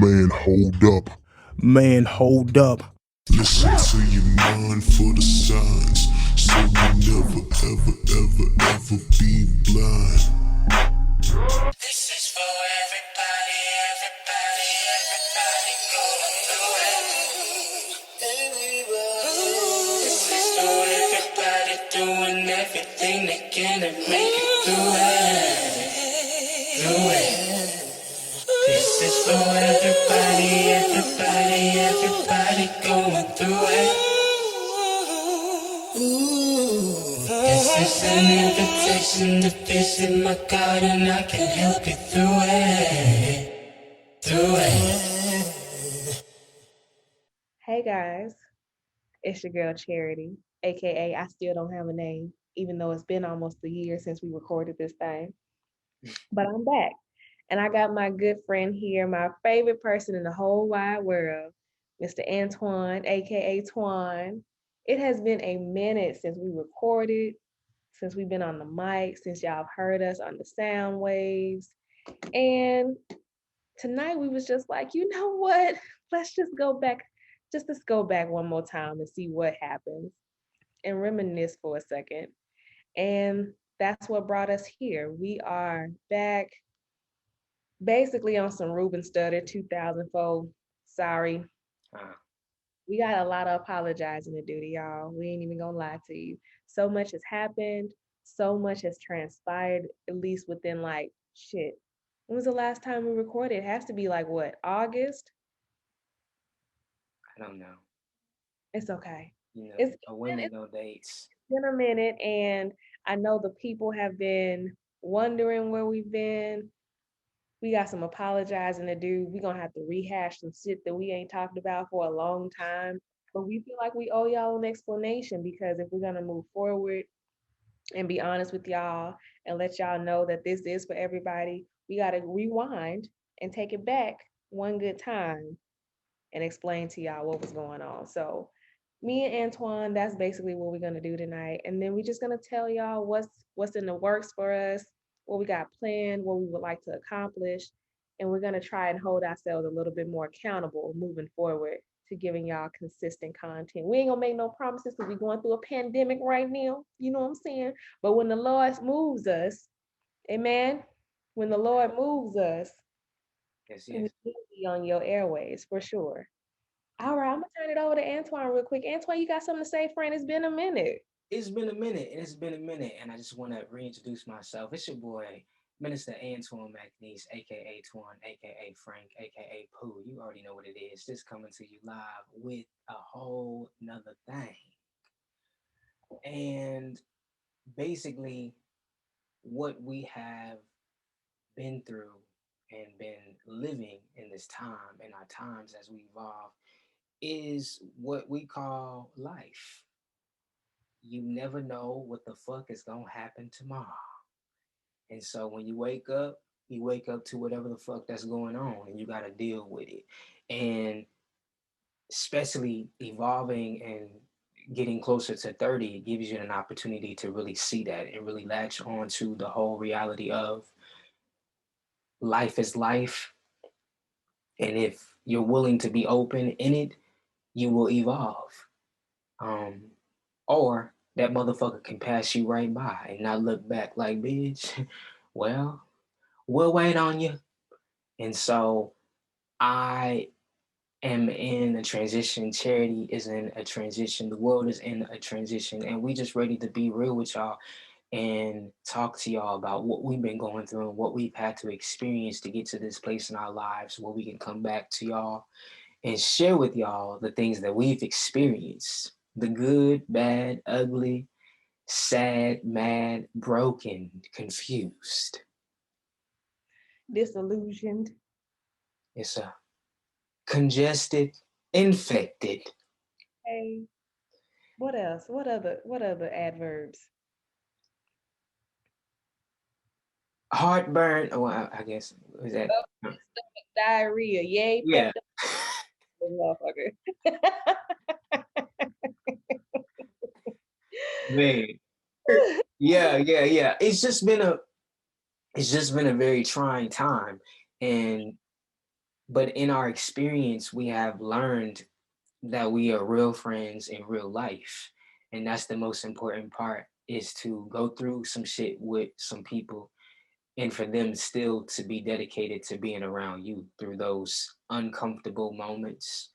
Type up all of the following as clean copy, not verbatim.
Man, hold up. Man, hold up. Listen to your mind for the signs, so you never, ever, ever, ever be blind. This is for everybody, everybody, everybody going through it. This is for everybody doing everything they can to make it through it. Through it. This is for everybody, everybody, everybody going through it. This is an invitation to visit my garden. I can help you through it. Through it. Hey guys, it's your girl Charity, aka I still don't have a name, even though it's been almost a year since we recorded this thing. But I'm back, and I got my good friend here, my favorite person in the whole wide world, Mr. Antoine, aka Twan. It has been a minute since we recorded, since we've been on the mic, since y'all have heard us on the sound waves. And tonight we was just like, you know what? Let's just go back, let's go back one more time and see what happens and reminisce for a second. And that's what brought us here. We are back basically on some Ruben Studdard 2004. Sorry. We got a lot of apologizing to do to y'all. We ain't even gonna lie to you. So much has happened, so much has transpired, at least within like shit. When was the last time we recorded? It has to be like what, August? I don't know. It's okay. You know, It's women know dates. been a minute, and I know the people have been wondering where we've been. We got some apologizing to do. We're gonna have to rehash some shit that we ain't talked about for a long time. But we feel like we owe y'all an explanation, because if we're gonna move forward and be honest with y'all and let y'all know that this is for everybody, we gotta rewind and take it back one good time and explain to y'all what was going on. So me and Antoine, that's basically what we're gonna do tonight. And then we're just gonna tell y'all what's in the works for us, what we got planned, what we would like to accomplish. And we're gonna try and hold ourselves a little bit more accountable moving forward to giving y'all consistent content. We ain't gonna make no promises because we're going through a pandemic right now. You know what I'm saying? But when the Lord moves us, amen. When the Lord moves us, Yes, we yes. will be on your airways for sure. All right, I'm gonna turn it over to Antoine real quick. Antoine, you got something to say, friend? It's been a minute. It's been a minute, and it's been a minute, and I just want to reintroduce myself. It's your boy, Minister Antoine McNeese, aka Twan, aka Frank, aka Pooh. You already know what it is. Just coming to you live with a whole nother thing. And basically, what we have been through and been living in this time, in our times as we evolve, is what we call life. You never know what the fuck is gonna happen tomorrow. And so when you wake up to whatever the fuck that's going on and you gotta deal with it. And especially evolving and getting closer to 30, it gives you an opportunity to really see that and really latch on to the whole reality of life is life. And if you're willing to be open in it, you will evolve. Um, or that motherfucker can pass you right by and not look back like, bitch, well, we'll wait on you. And so I am in a transition. Charity is in a transition. The world is in a transition. And we just ready to be real with y'all and talk to y'all about what we've been going through and what we've had to experience to get to this place in our lives where we can come back to y'all and share with y'all the things that we've experienced, the good, bad, ugly, sad, mad, broken, confused. Disillusioned. It's a congested, infected, Hey, what else? What other adverbs? heartburn. Oh, I guess is that? Diarrhea. Yay, Yeah, Pepto, motherfucker. man. Yeah. It's just been a very trying time, and But in our experience, we have learned that we are real friends in real life. And that's the most important part, is to go through some shit with some people and for them still to be dedicated to being around you through those uncomfortable moments,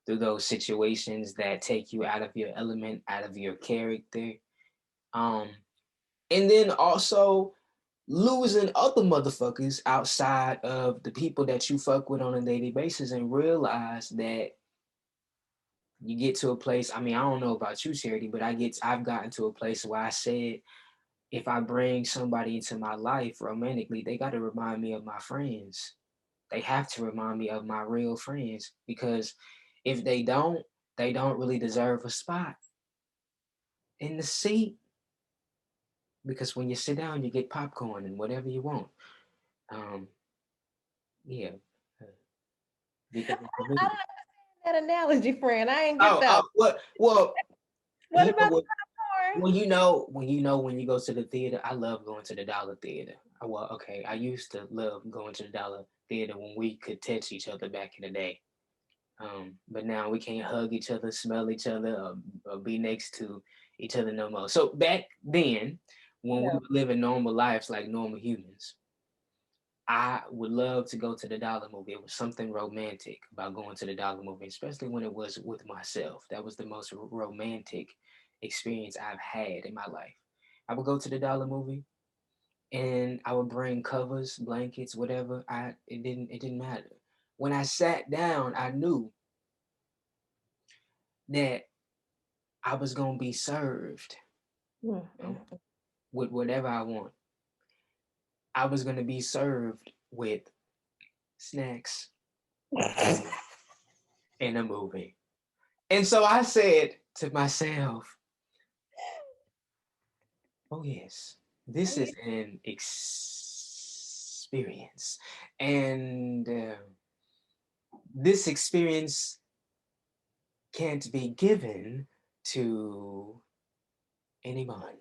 through those situations that take you out of your element, out of your character. Um, and then also losing other motherfuckers outside of the people that you fuck with on a daily basis and realize that you get to a place. I mean, I don't know about you, Charity, but I've gotten to a place where I said, if I bring somebody into my life romantically, they got to remind me of my friends. They have to remind me of my real friends, because if they don't really deserve a spot in the seat. Because when you sit down, you get popcorn and whatever you want. Um, yeah, uh, because it's a I video. don't understand that analogy, friend. I ain't get that. What? Well, What you know about what? the popcorn? When you go to the theater, I love going to the dollar theater. Well, okay, I used to love going to the dollar theater when we could touch each other back in the day. But now we can't hug each other, smell each other, or be next to each other no more. So back then, when we Yeah. were living normal lives like normal humans, I would love to go to the dollar movie. It was something romantic about going to the dollar movie, especially when it was with myself. That was the most romantic experience I've had in my life. I would go to the dollar movie and I would bring covers, blankets, whatever. It didn't matter. When I sat down, I knew that I was gonna be served Mm, um, mm, with whatever I want. I was gonna be served with snacks mm. in a movie. And so I said to myself, oh, yes, Oh, this yeah. is an experience. And this experience can't be given to anyone.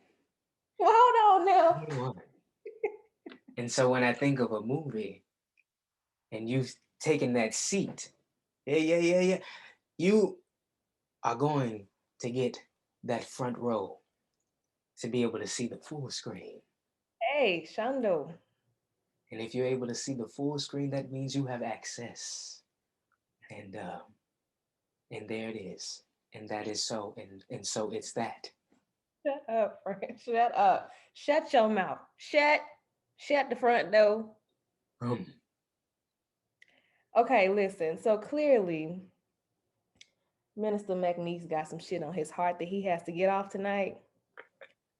Well, hold on now. Anyone. And so when I think of a movie and you've taken that seat, yeah, you are going to get that front row to be able to see the full screen. Hey, Shando. And if you're able to see the full screen, that means you have access. And there it is. And that is so, and so it's that. Shut up, friend. Shut up. Shut your mouth. Shut the front door. Um, Okay, listen. So clearly, Minister McNeese got some shit on his heart that he has to get off tonight.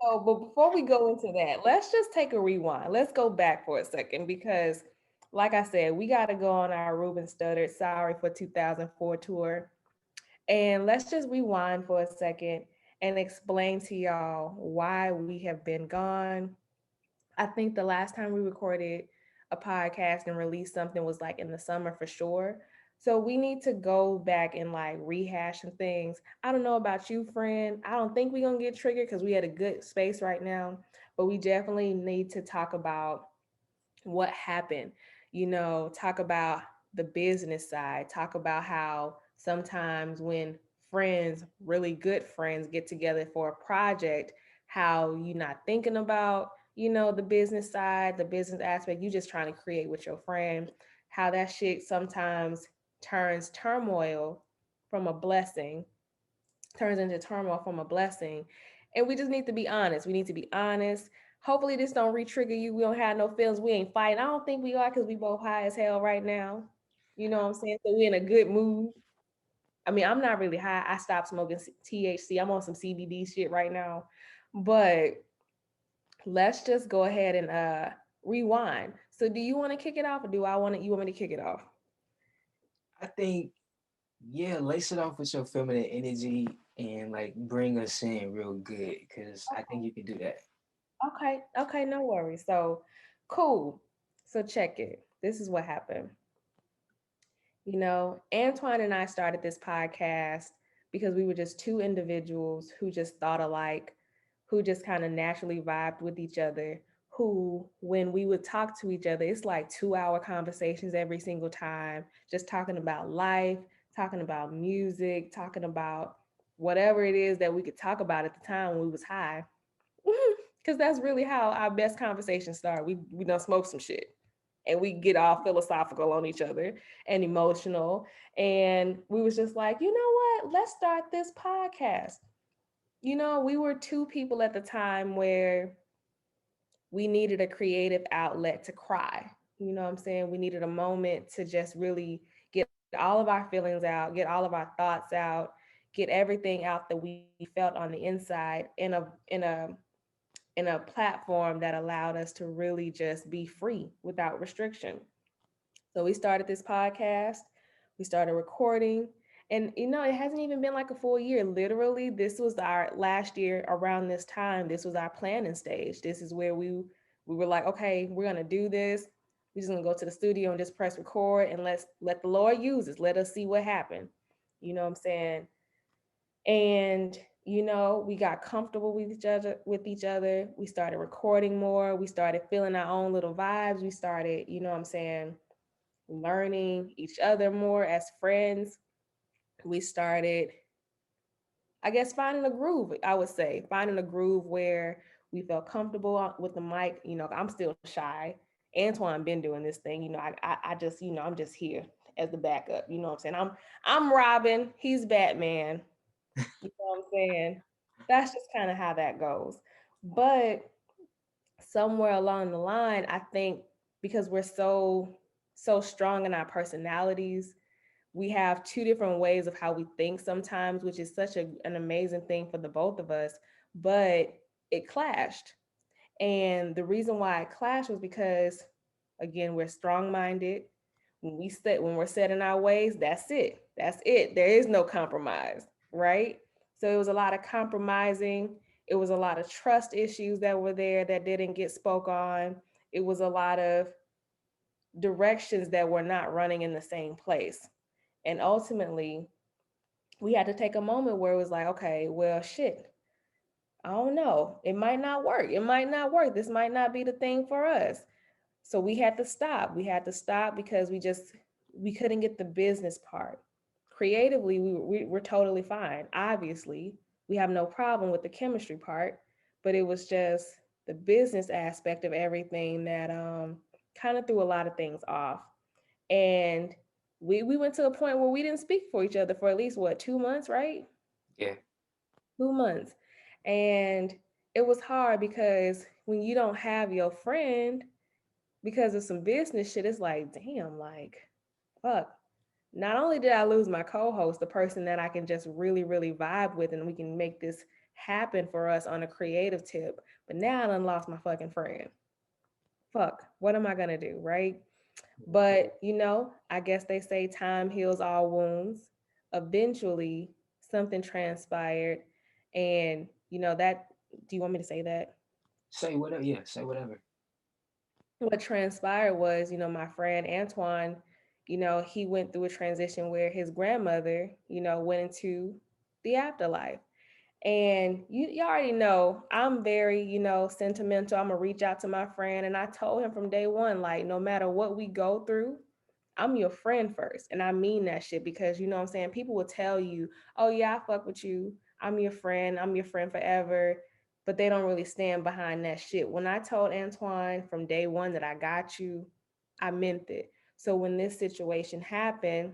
So, but before we go into that, let's just take a rewind. Let's go back for a second because, like I said, we got to go on our Ruben Studdard Sorry for 2004 tour. And let's just rewind for a second and explain to y'all why we have been gone. I think the last time we recorded a podcast and released something was like in the summer for sure. So we need to go back and like rehash some things. I don't know about you, friend. I don't think we're gonna get triggered because we had a good space right now, but we definitely need to talk about what happened, talk about the business side, talk about how sometimes when friends, really good friends, get together for a project, how you not thinking about, the business side, the business aspect, you just trying to create with your friend, how that shit sometimes turns turmoil from a blessing, turns into turmoil from a blessing. And we just need to be honest. We need to be honest. Hopefully this don't re-trigger you. We don't have no feelings. We ain't fighting. I don't think we are because we both high as hell right now. You know what I'm saying? So we in a good mood. I mean, I'm not really high. I stopped smoking THC. I'm on some CBD shit right now. But let's just go ahead and rewind. So do you want to kick it off or do I want to you want me to kick it off? I think, yeah, lace it off with your feminine energy and like bring us in real good, because I think you can do that. Okay, no worries. So cool. So check it. This is what happened. Antoine and I started this podcast because we were just two individuals who just thought alike, who just kind of naturally vibed with each other, who, when we would talk to each other, it's like 2 hour conversations every single time, just talking about life, talking about music, talking about whatever it is that we could talk about at the time when we was high. Because that's really how our best conversations start. We don't smoke some shit and we get all philosophical on each other and emotional. And we was just like, you know what? Let's start this podcast. We were two people at the time where we needed a creative outlet to cry. You know what I'm saying? We needed a moment to just really get all of our feelings out, get all of our thoughts out, get everything out that we felt on the inside in a platform that allowed us to really just be free without restriction. So we started this podcast, we started recording, and it hasn't even been like a full year. Literally, this was our last year around this time. This was our planning stage. This is where we were like, okay, we're gonna do this. We're just gonna go to the studio and just press record and let's let the Lord use us. Let us see what happened. You know what I'm saying? And we got comfortable with each other. We started recording more. We started feeling our own little vibes. We started, what I'm saying, learning each other more as friends. We started, I guess, finding a groove. I would say finding a groove where we felt comfortable with the mic. I'm still shy. Antoine been doing this thing. I just, I'm just here as the backup. You know what I'm saying? I'm Robin. He's Batman. You know what I'm saying? That's just kind of how that goes. But somewhere along the line, I think because we're so strong in our personalities, we have two different ways of how we think sometimes, which is such an amazing thing for the both of us. But it clashed. And the reason why it clashed was because, again, we're strong-minded. When we're set in our ways, that's it. That's it. There is no compromise, right? So it was a lot of compromising. It was a lot of trust issues that were there that didn't get spoke on. It was a lot of directions that were not running in the same place. And ultimately, we had to take a moment where it was like, okay, well, shit, I don't know. It might not work. It might not work. This might not be the thing for us. So we had to stop. We had to stop because we couldn't get the business part. Creatively, we're totally fine. Obviously, we have no problem with the chemistry part, but it was just the business aspect of everything that kind of threw a lot of things off. And we went to a point where we didn't speak for each other for at least what, 2 months, right? Yeah. 2 months. And it was hard because when you don't have your friend because of some business shit, it's like, damn, like, fuck. Not only did I lose my co-host, the person that I can just really, really vibe with, and we can make this happen for us on a creative tip, but now I done lost my fucking friend. Fuck, what am I gonna do, right? But I guess they say time heals all wounds. Eventually, something transpired, and that. Do you want me to say that? Say whatever. Yeah, say whatever. What transpired was, my friend Antoine, he went through a transition where his grandmother, went into the afterlife. And you already know I'm very, sentimental. I'm gonna reach out to my friend. And I told him from day one, like, no matter what we go through, I'm your friend first. And I mean that shit because you know what I'm saying? People will tell you, oh yeah, I fuck with you. I'm your friend forever. But they don't really stand behind that shit. When I told Antoine from day one that I got you, I meant it. So when this situation happened,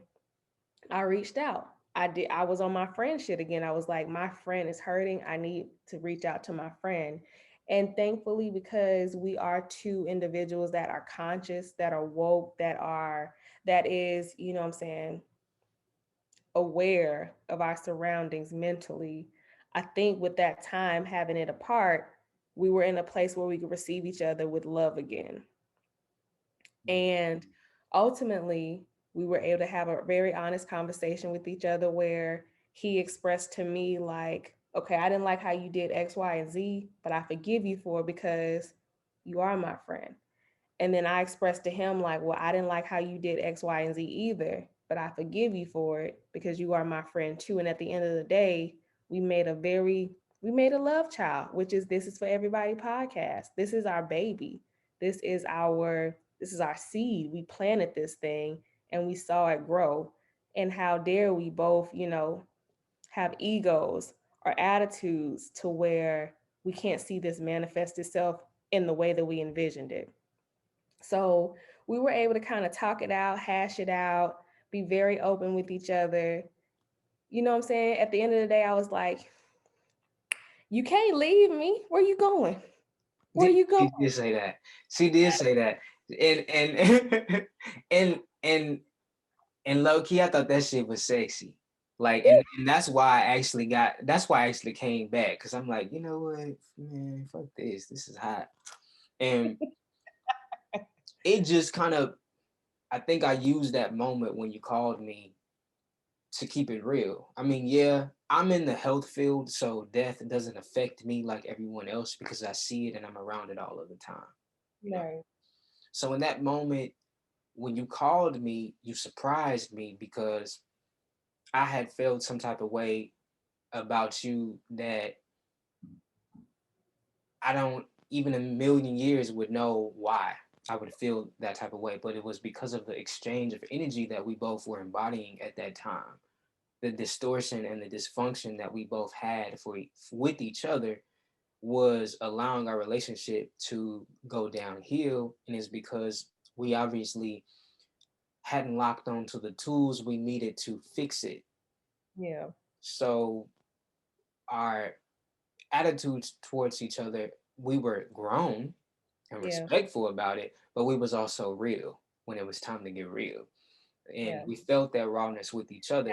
I reached out. I was on my friend shit again. I was like, my friend is hurting. I need to reach out to my friend. And thankfully, because we are two individuals that are conscious, that are woke, that is, what I'm saying, aware of our surroundings mentally, I think with that time having it apart, we were in a place where we could receive each other with love again. And ultimately, we were able to have a very honest conversation with each other where he expressed to me, like, okay, I didn't like how you did X, Y, and Z, but I forgive you for it because you are my friend. And then I expressed to him, like, well, I didn't like how you did X, Y, and Z either, but I forgive you for it because you are my friend too. And at the end of the day, we made a very We made a love child, which is This Is For Everybody podcast. This is our baby. This is our seed. We planted this thing and we saw it grow. And how dare we both, have egos or attitudes to where we can't see this manifest itself in the way that we envisioned it. So we were able to kind of talk it out, hash it out, be very open with each other. You know what I'm saying? At the end of the day, I was like, you can't leave me. Where you going? Where you going? She did say that. She did say that. And and low key, I thought that shit was sexy. Like, and that's why I actually came back. Cause I'm like, you know what, man, fuck this. This is hot. And it just kind of, I think I used that moment when you called me to keep it real. I mean, yeah, I'm in the health field, so death doesn't affect me like everyone else because I see it and I'm around it all of the time. You know? Right. So in that moment, when you called me, you surprised me because I had felt some type of way about you that I don't even a million years would know why I would feel that type of way. But it was because of the exchange of energy that we both were embodying at that time. The distortion and the dysfunction that we both had with each other was allowing our relationship to go downhill. And it's because we obviously hadn't locked on to the tools we needed to fix it. Yeah. So our attitudes towards each other, we were grown and Yeah. respectful about it, but we was also real when it was time to get real. And Yeah. we felt that rawness with each other.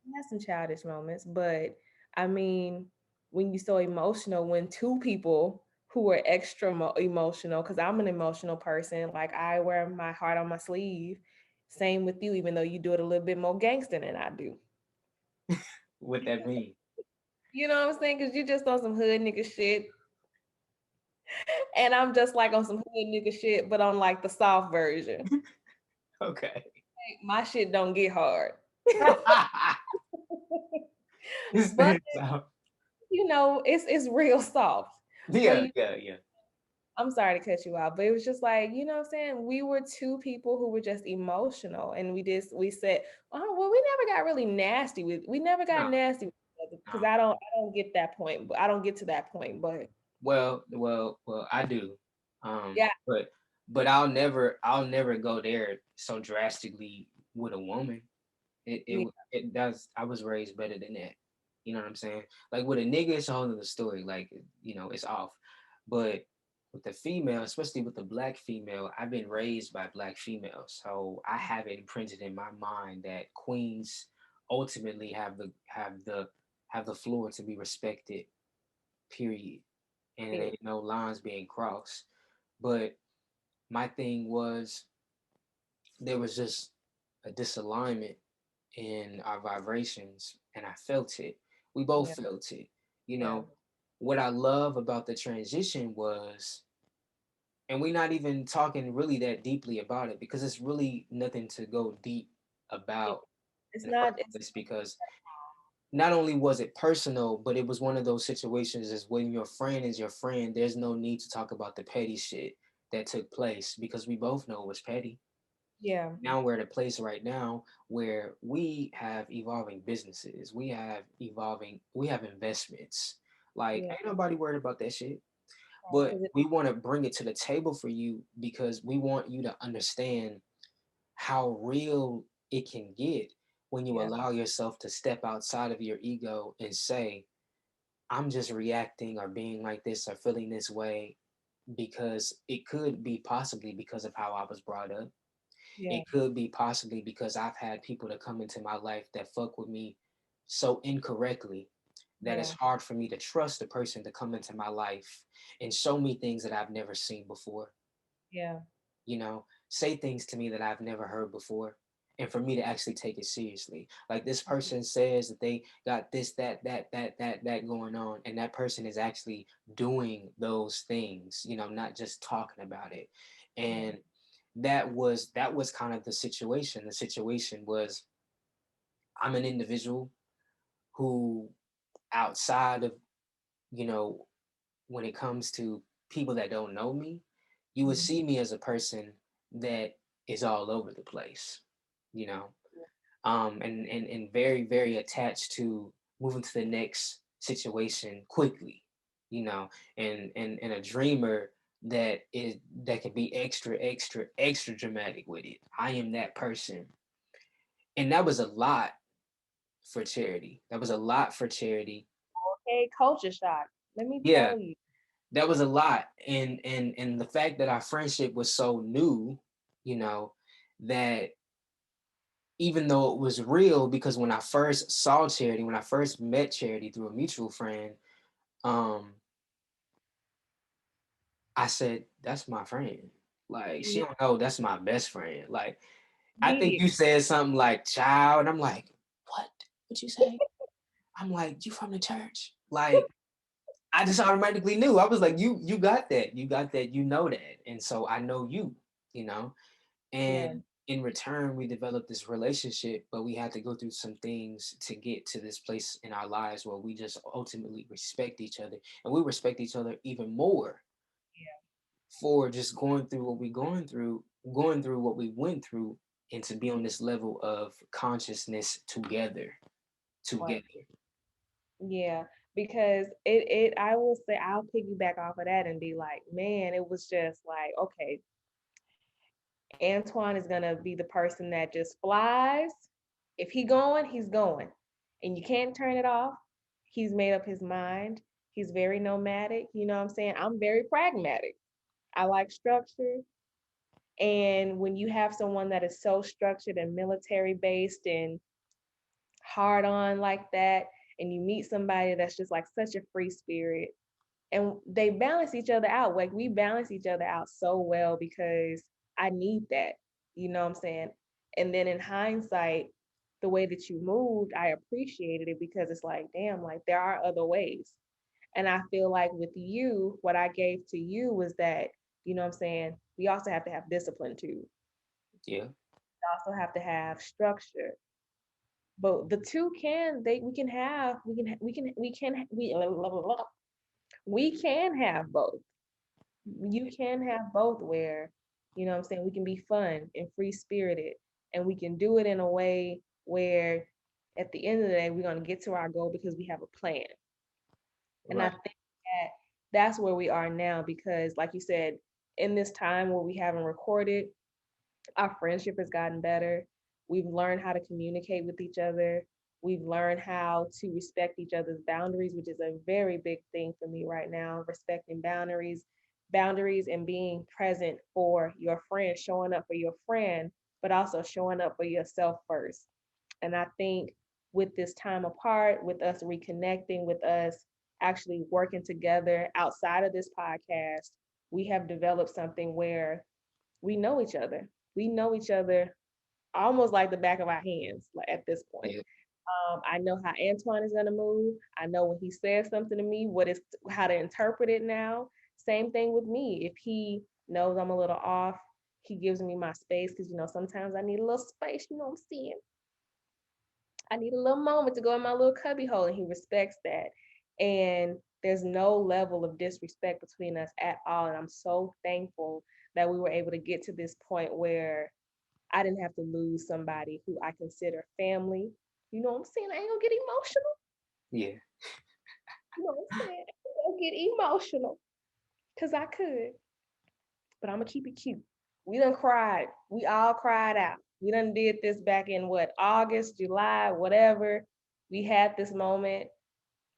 We had some childish moments, but I mean, when you're so emotional, when two people who are extra emotional, because I'm an emotional person, like I wear my heart on my sleeve. Same with you, even though you do it a little bit more gangster than I do. What that mean? You know what I'm saying? Because you just on some hood nigga shit. And I'm just like on some hood nigga shit, but on like the soft version. Okay. Like, my shit don't get hard. This But thing sound- it's real soft. But yeah, yeah, yeah. I'm sorry to cut you out, but it was just like, you know what I'm saying? We were two people who were just emotional and we said, oh well, we never got really nasty we never got No, nasty with each other because no. I don't get that point, but I don't get to that point. But Well, I do. yeah, But I'll never go there so drastically with a woman. yeah, It does. I was raised better than that. You know what I'm saying? Like with a nigga, it's a whole other story. Like, it's off. But with the female, especially with the black female, I've been raised by black females, so I have it imprinted in my mind that queens ultimately have the floor to be respected. Period. And it yeah, ain't no lines being crossed. But my thing was there was just a disalignment in our vibrations, and I felt it. We both yeah, felt it. yeah, What I love about the transition was, and we're not even talking really that deeply about it because it's really nothing to go deep yeah. about It's in the first not it's place, because not only was it personal, but it was one of those situations as when your friend is your friend, there's no need to talk about the petty shit that took place because we both know it was petty. yeah, Now we're at a place right now where we have evolving businesses, we have investments. Like, yeah, ain't nobody worried about that shit. But because we want to bring it to the table for you because we want you to understand how real it can get when you yeah, allow yourself to step outside of your ego and say, I'm just reacting or being like this or feeling this way because it could be possibly because of how I was brought up. yeah, It could be possibly because I've had people that come into my life that fuck with me so incorrectly that it's yeah, hard for me to trust a person to come into my life and show me things that I've never seen before. yeah, Say things to me that I've never heard before. And for me to actually take it seriously. Like this person says that they got this, that going on, and that person is actually doing those things, not just talking about it. yeah, And that was kind of the situation. The situation was I'm an individual who outside of you know, when it comes to people that don't know me, you would Mhm. see me as a person that is all over the place, you know, and very, very attached to moving to the next situation quickly, you know, and a dreamer that can be extra, extra, extra dramatic with it. I am that person. And that was a lot for Charity. That was a lot for Charity. Okay, culture shock. Let me Yeah, tell you. that was a lot. And the fact that our friendship was so new, you know, that even though it was real, because when I first saw Charity, when I first met Charity through a mutual friend, um, I said, that's my friend. Like, she Yeah, don't know that's my best friend. Like, I think immediate. you said something like child, and I'm like, what? What'd you say? I'm like, you from the church? Like, I just automatically knew. I was like, you got that. You got that, you know that. And so I know you, you know. Yeah. And in return, we developed this relationship, but we had to go through some things to get to this place in our lives where we just ultimately respect each other. And we respect each other even more for just going through what we going through what we went through, and to be on this level of consciousness together. Right. Together. Yeah, because it I will say I'll piggyback off of that and be like, man, it was just like, okay, Antoine is gonna be the person that just flies. If he going, he's going. And you can't turn it off. He's made up his mind. He's very nomadic. You know what I'm saying? I'm very pragmatic. I like structure. And when you have someone that is so structured and military based and hard on like that, and you meet somebody that's just like such a free spirit, and they balance each other out. Like we balance each other out so well because I need that. You know what I'm saying? And then in hindsight, the way that you moved, I appreciated it because it's like, damn, like there are other ways. And I feel like with you, what I gave to you was that, you know what I'm saying? We also have to have discipline too. Yeah. We also have to have structure. But the two can they we can have we can have both. You can have both where, you know what I'm saying, we can be fun and free spirited and we can do it in a way where at the end of the day we're going to get to our goal because we have a plan. And I Right. think that that's where we are now because like you said, in this time where we haven't recorded, our friendship has gotten better. We've learned how to communicate with each other. We've learned how to respect each other's boundaries, which is a very big thing for me right now. Respecting boundaries and being present for your friend, showing up for your friend, but also showing up for yourself first. And I think with this time apart, with us reconnecting, with us actually working together outside of this podcast, we have developed something where we know each other. We know each other almost like the back of our hands like at this point. Yeah. I know how Antoine is gonna move. I know when he says something to me, what is how to interpret it now. Same thing with me. If he knows I'm a little off, he gives me my space because you know sometimes I need a little space. You know what I'm saying? I need a little moment to go in my little cubby hole, and he respects that. And there's no level of disrespect between us at all. And I'm so thankful that we were able to get to this point where I didn't have to lose somebody who I consider family. You know what I'm saying? I ain't gonna get emotional. Yeah. You know what I'm saying? I ain't gonna get emotional because I could, but I'm gonna keep it cute. We done cried. We all cried out. We done did this back in what, August, July, whatever. We had this moment.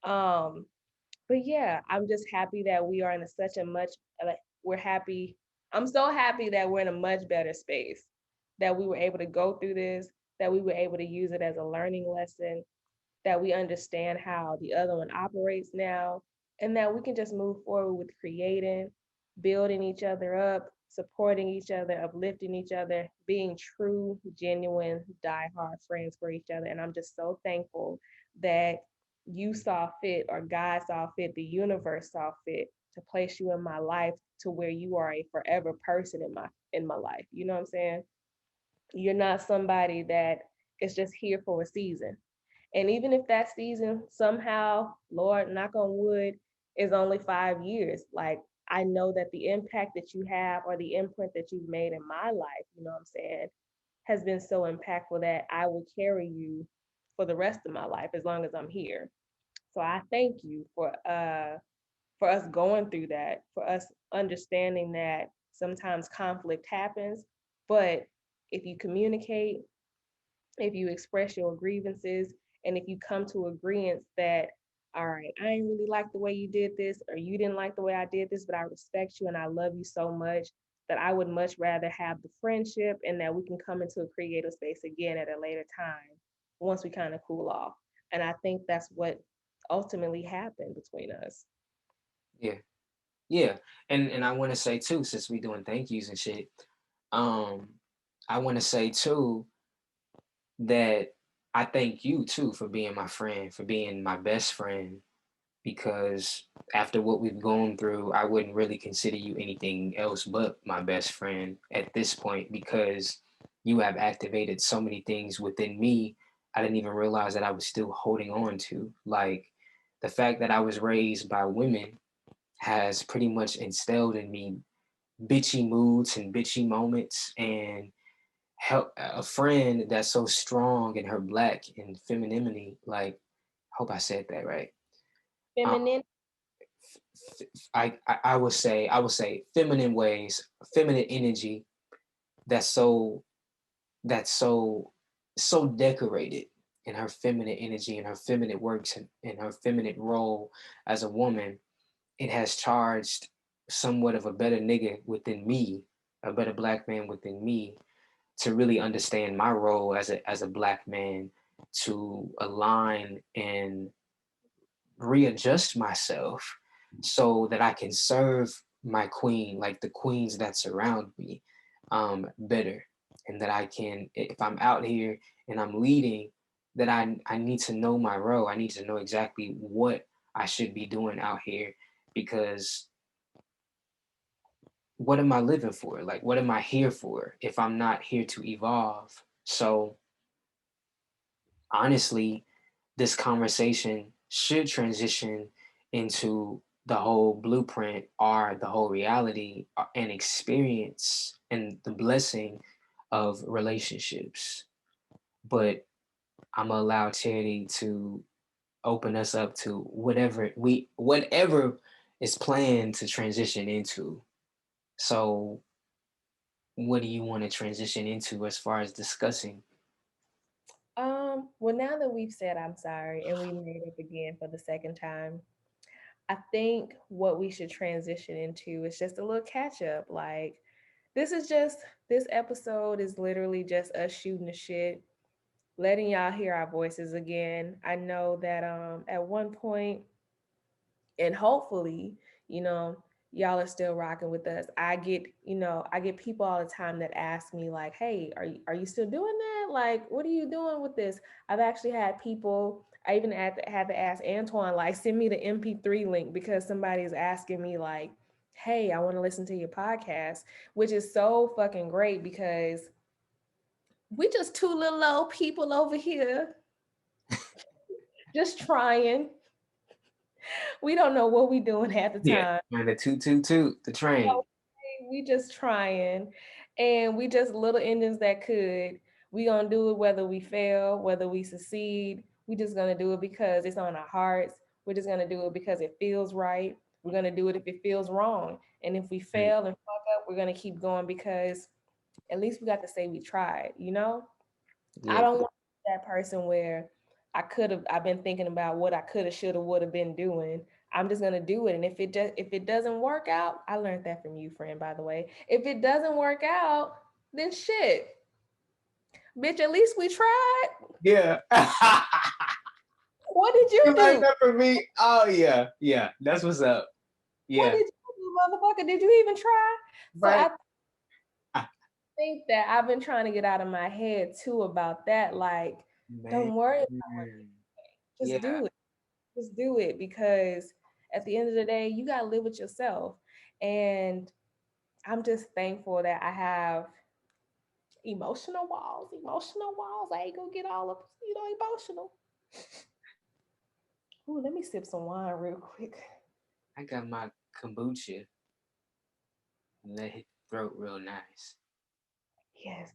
Um, but yeah, I'm just happy that we are in such a much like we're happy. I'm so happy that we're in a much better space, that we were able to go through this, that we were able to use it as a learning lesson, that we understand how the other one operates now, and that we can just move forward with creating, building each other up, supporting each other, uplifting each other, being true, genuine, diehard friends for each other. And I'm just so thankful that you saw fit, or God saw fit, the universe saw fit to place you in my life to where you are a forever person in my life. You know what I'm saying? You're not somebody that is just here for a season. And even if that season somehow, Lord, knock on wood, is only 5 years. Like, I know that the impact that you have or the imprint that you've made in my life, you know what I'm saying, has been so impactful that I will carry you for the rest of my life as long as I'm here. So I thank you for us going through that, for us understanding that sometimes conflict happens, but if you communicate, if you express your grievances, and if you come to agreements that, all right, I ain't really like the way you did this, or you didn't like the way I did this, but I respect you and I love you so much that I would much rather have the friendship and that we can come into a creative space again at a later time once we kind of cool off. And I think that's what ultimately happened between us. Yeah. Yeah. And I want to say too, since we doing thank yous and shit, um, I want to say too that I thank you too for being my friend, for being my best friend, because after what we've gone through, I wouldn't really consider you anything else but my best friend at this point, because you have activated so many things within me I didn't even realize that I was still holding on to. Like the fact that I was raised by women has pretty much instilled in me bitchy moods and bitchy moments, and help a friend that's so strong in her black and femininity. Like, hope I said that right. Um, Feminine. I would say feminine ways, feminine energy that's so that's so so decorated in her feminine energy and her feminine works and her feminine role as a woman. It has charged somewhat of a better nigga within me, a better black man within me, to really understand my role as a black man, to align and readjust myself so that I can serve my queen, like the queens that surround me, better. And that I can, if I'm out here and I'm leading, that I need to know my role. I need to know exactly what I should be doing out here, because what am I living for? Like, what am I here for if I'm not here to evolve? So honestly, this conversation should transition into the whole blueprint or the whole reality and experience and the blessing of relationships. But I'm gonna allow Charity to open us up to whatever is planned to transition into. So what do you want to transition into as far as discussing? Well, now that we've said I'm sorry and we made up again for the second time, I think what we should transition into is just a little catch up. Like, this is just, this episode is literally just us shooting the shit, letting y'all hear our voices again. I know that at one point, and hopefully, you know, y'all are still rocking with us. I get people all the time that ask me like, "Hey, are you still doing that? Like, what are you doing with this?" I've actually had people. I even had to ask Antoine, like, send me the MP3 link because somebody is asking me like, "Hey, I want to listen to your podcast," which is so fucking great because we just two little old people over here just trying. We don't know what we doing half the Yeah, time. and the toot the train. We just trying, and we just little engines that could. We gonna do it whether we fail, whether we succeed. We just gonna do it because it's on our hearts. We're just gonna do it because it feels right. We're gonna do it if it feels wrong. And if we Mm, fail and fuck up, we're gonna keep going because at least we got to say we tried, you know? I yeah, don't want to be that person where I've been thinking about what I could have, should have, would have been doing. I'm just gonna do it. And if it doesn't work out, I learned that from you, friend, by the way. If it doesn't work out, then shit. Bitch, at least we tried. yeah. What did you You like do? that for me? Oh yeah, yeah. That's what's up. What Yeah, did you do, motherfucker? Did you even try? So right. I think that I've been trying to get out of my head too about that. Like, Man, don't worry, just yeah, do it. Just do it because at the end of the day, you gotta live with yourself. And I'm just thankful that I have emotional walls. Emotional walls. I ain't gonna get all of emotional. Ooh, let me sip some wine real quick. I got my kombucha and let it throat real nice. Yes.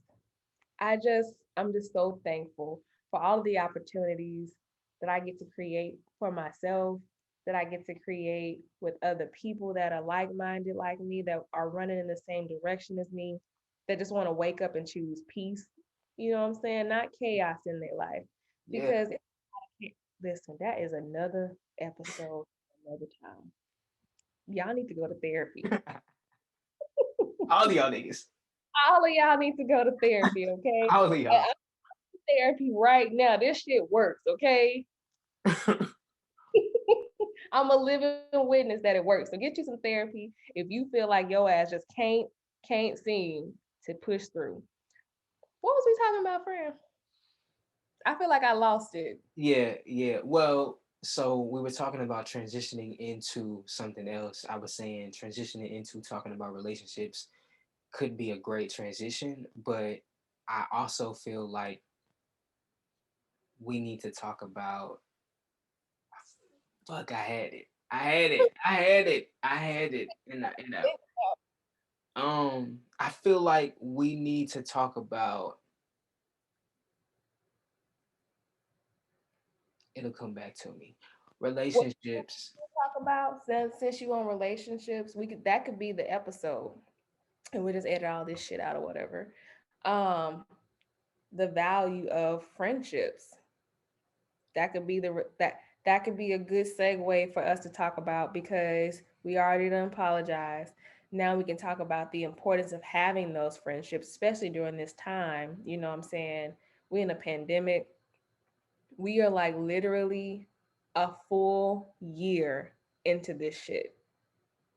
I'm just so thankful for all of the opportunities that I get to create for myself, that I get to create with other people that are like-minded like me, that are running in the same direction as me, that just want to wake up and choose peace. You know what I'm saying? Not chaos in their life. Yeah. Because listen, that is another episode, another time. Y'all need to go to therapy. All of y'all niggas. All of y'all need to go to therapy, okay? All of y'all. Therapy right now. This shit works, okay? I'm a living witness that it works. So get you some therapy if you feel like your ass just can't seem to push through. What was we talking about, friend? I feel like I lost it. Yeah, yeah. Well, so we were talking about transitioning into something else. I was saying transitioning into talking about relationships could be a great transition, but I also feel like we need to talk about fuck, I had it. I had it. I had it. I had it. I feel like we need to talk about it'll come back to me. What Relationships. talk about since you on relationships, we could that could be the episode, and we just edit all this shit out or whatever. Um, the value of friendships. That could be that could be a good segue for us to talk about because we already done apologized. Now we can talk about the importance of having those friendships, especially during this time. You know what I'm saying? We in a pandemic. We are like literally a full year into this shit.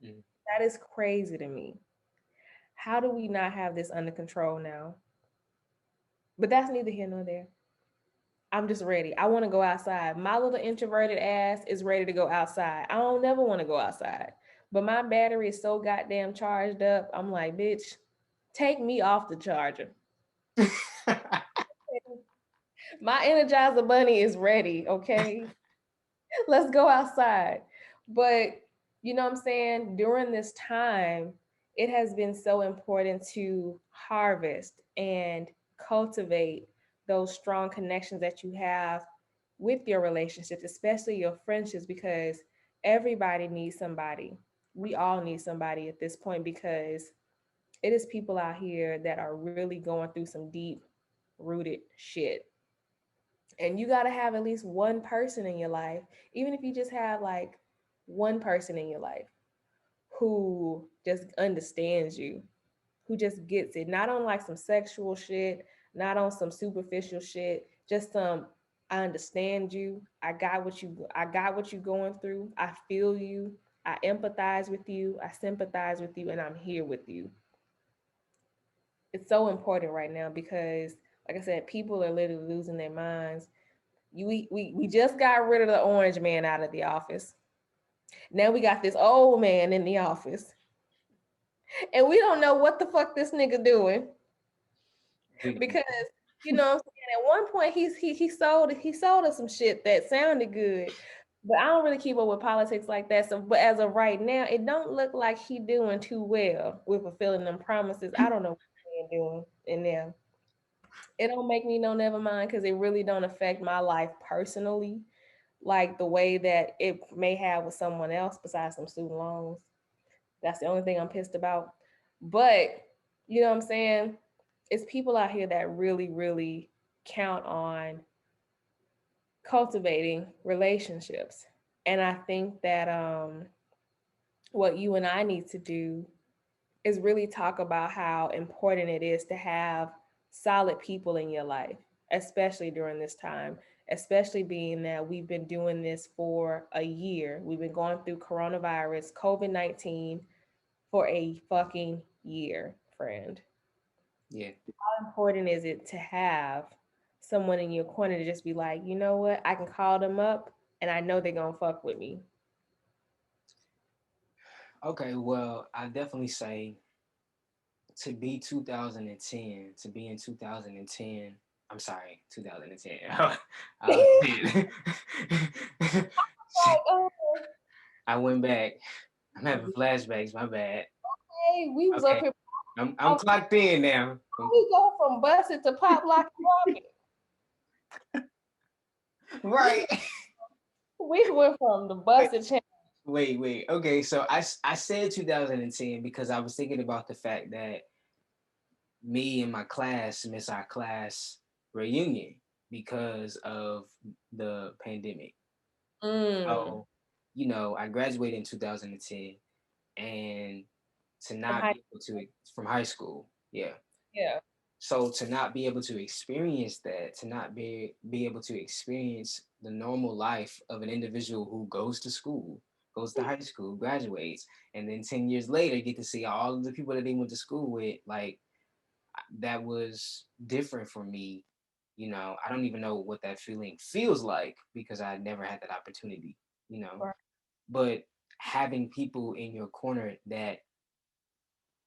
Mm. That is crazy to me. How do we not have this under control now? But that's neither here nor there. I'm just ready. I want to go outside. My little introverted ass is ready to go outside. I don't never want to go outside. But my battery is so goddamn charged up. I'm like, bitch, take me off the charger. My Energizer Bunny is ready, okay? Let's go outside. But you know what I'm saying? During this time, it has been so important to harvest and cultivate those strong connections that you have with your relationships, especially your friendships, because everybody needs somebody. We all need somebody at this point because it is people out here that are really going through some deep rooted shit. And you got to have at least one person in your life, even if you just have like one person in your life who just understands you, who just gets it, not on like some sexual shit, not on some superficial shit, just some I understand you. I got what you going through. I feel you. I empathize with you. I sympathize with you and I'm here with you. It's so important right now because like I said, people are literally losing their minds. We just got rid of the orange man out of the office. Now we got this old man in the office. And we don't know what the fuck this nigga doing because you know what I'm saying, at one point he sold us some shit that sounded good. But I don't really keep up with politics like that. So but as of right now, it don't look like he doing too well with fulfilling them promises. I don't know what he's doing in there. It don't make me no never mind because it really don't affect my life personally, like the way that it may have with someone else besides some student loans. That's the only thing I'm pissed about. But you know what I'm saying? It's people out here that really, really count on cultivating relationships. And I think that what you and I need to do is really talk about how important it is to have solid people in your life, especially during this time, especially being that we've been doing this for a year. We've been going through coronavirus, COVID-19 for a fucking year, friend. Yeah. How important is it to have someone in your corner to just be like, you know what, I can call them up and I know they're gonna fuck with me. Okay, well, I definitely say to be 2010, to be in 2010, I'm sorry, 2010. I was Like, oh, I went back. I'm having flashbacks. My bad. Hey, we was up Okay, here. I'm clocked in now. We go from busted to pop lock and rocket. Right. We went from the busted channel. Wait. Okay, so I said 2010 because I was thinking about the fact that me and my class missed our class reunion because of the pandemic. Mm, So, I graduated in 2010, and to from not high, be able to from high school, yeah. yeah, So to not be able to experience that, to not be able to experience the normal life of an individual who goes to school, goes to high school, graduates, and then 10 years later get to see all of the people that they went to school with, like that was different for me. I don't even know what that feeling feels like because I never had that opportunity, you know. right. But having people in your corner that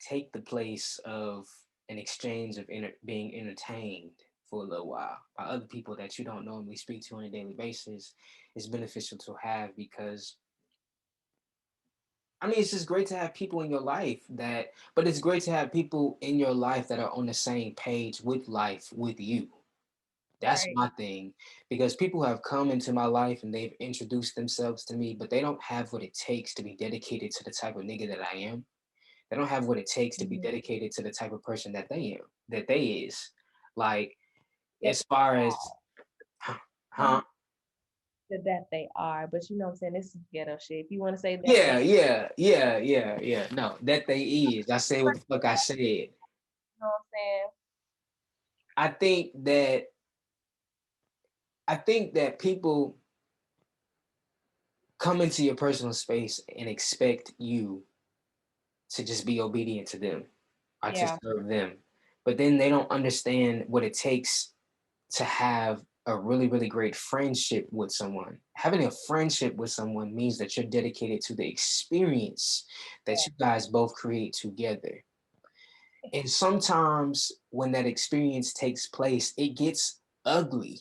take the place of an exchange of being entertained for a little while by other people that you don't normally speak to on a daily basis is beneficial to have because I mean it's just great to have people in your life but it's great to have people in your life that are on the same page with life with you. That's Right. my thing because people have come into my life and they've introduced themselves to me, but they don't have what it takes to be dedicated to the type of nigga that I am. They don't have what it takes to be Mhm. dedicated to the type of person that they is. Like That as far as huh? that they are, but you know what I'm saying? This is ghetto shit. If you want to say that Yeah, they, you yeah. No, that they is. I say what the fuck I said. know what I'm saying? I think that I think that people come into your personal space and expect you to just be obedient to them or to Yeah, serve them. But then they don't understand what it takes to have a really, really great friendship with someone. Having a friendship with someone means that you're dedicated to the experience that you guys both create together. And sometimes when that experience takes place, it gets ugly.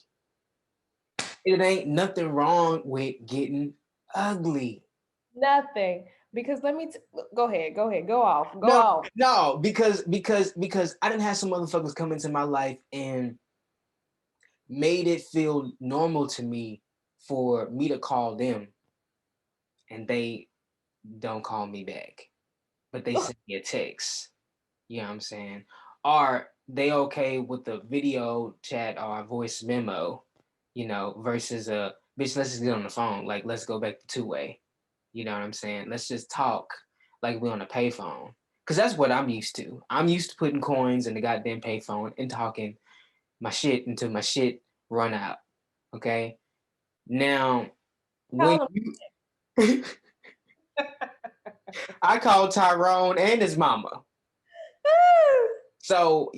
It ain't nothing wrong with getting ugly. nothing. Because go ahead, go off, go No, off. no, because I didn't have some motherfuckers come into my life and made it feel normal to me for me to call them and they don't call me back, but they send me a text. You know what I'm saying? Are they okay with the video chat or a voice memo, versus a bitch, let's just get on the phone. Like, let's go back to two-way. You know what I'm saying? Let's just talk like we on a payphone. Cause that's what I'm used to. I'm used to putting coins in the goddamn payphone and talking my shit until my shit run out. Okay. Now, when Call you I called Tyrone and his mama. them. So,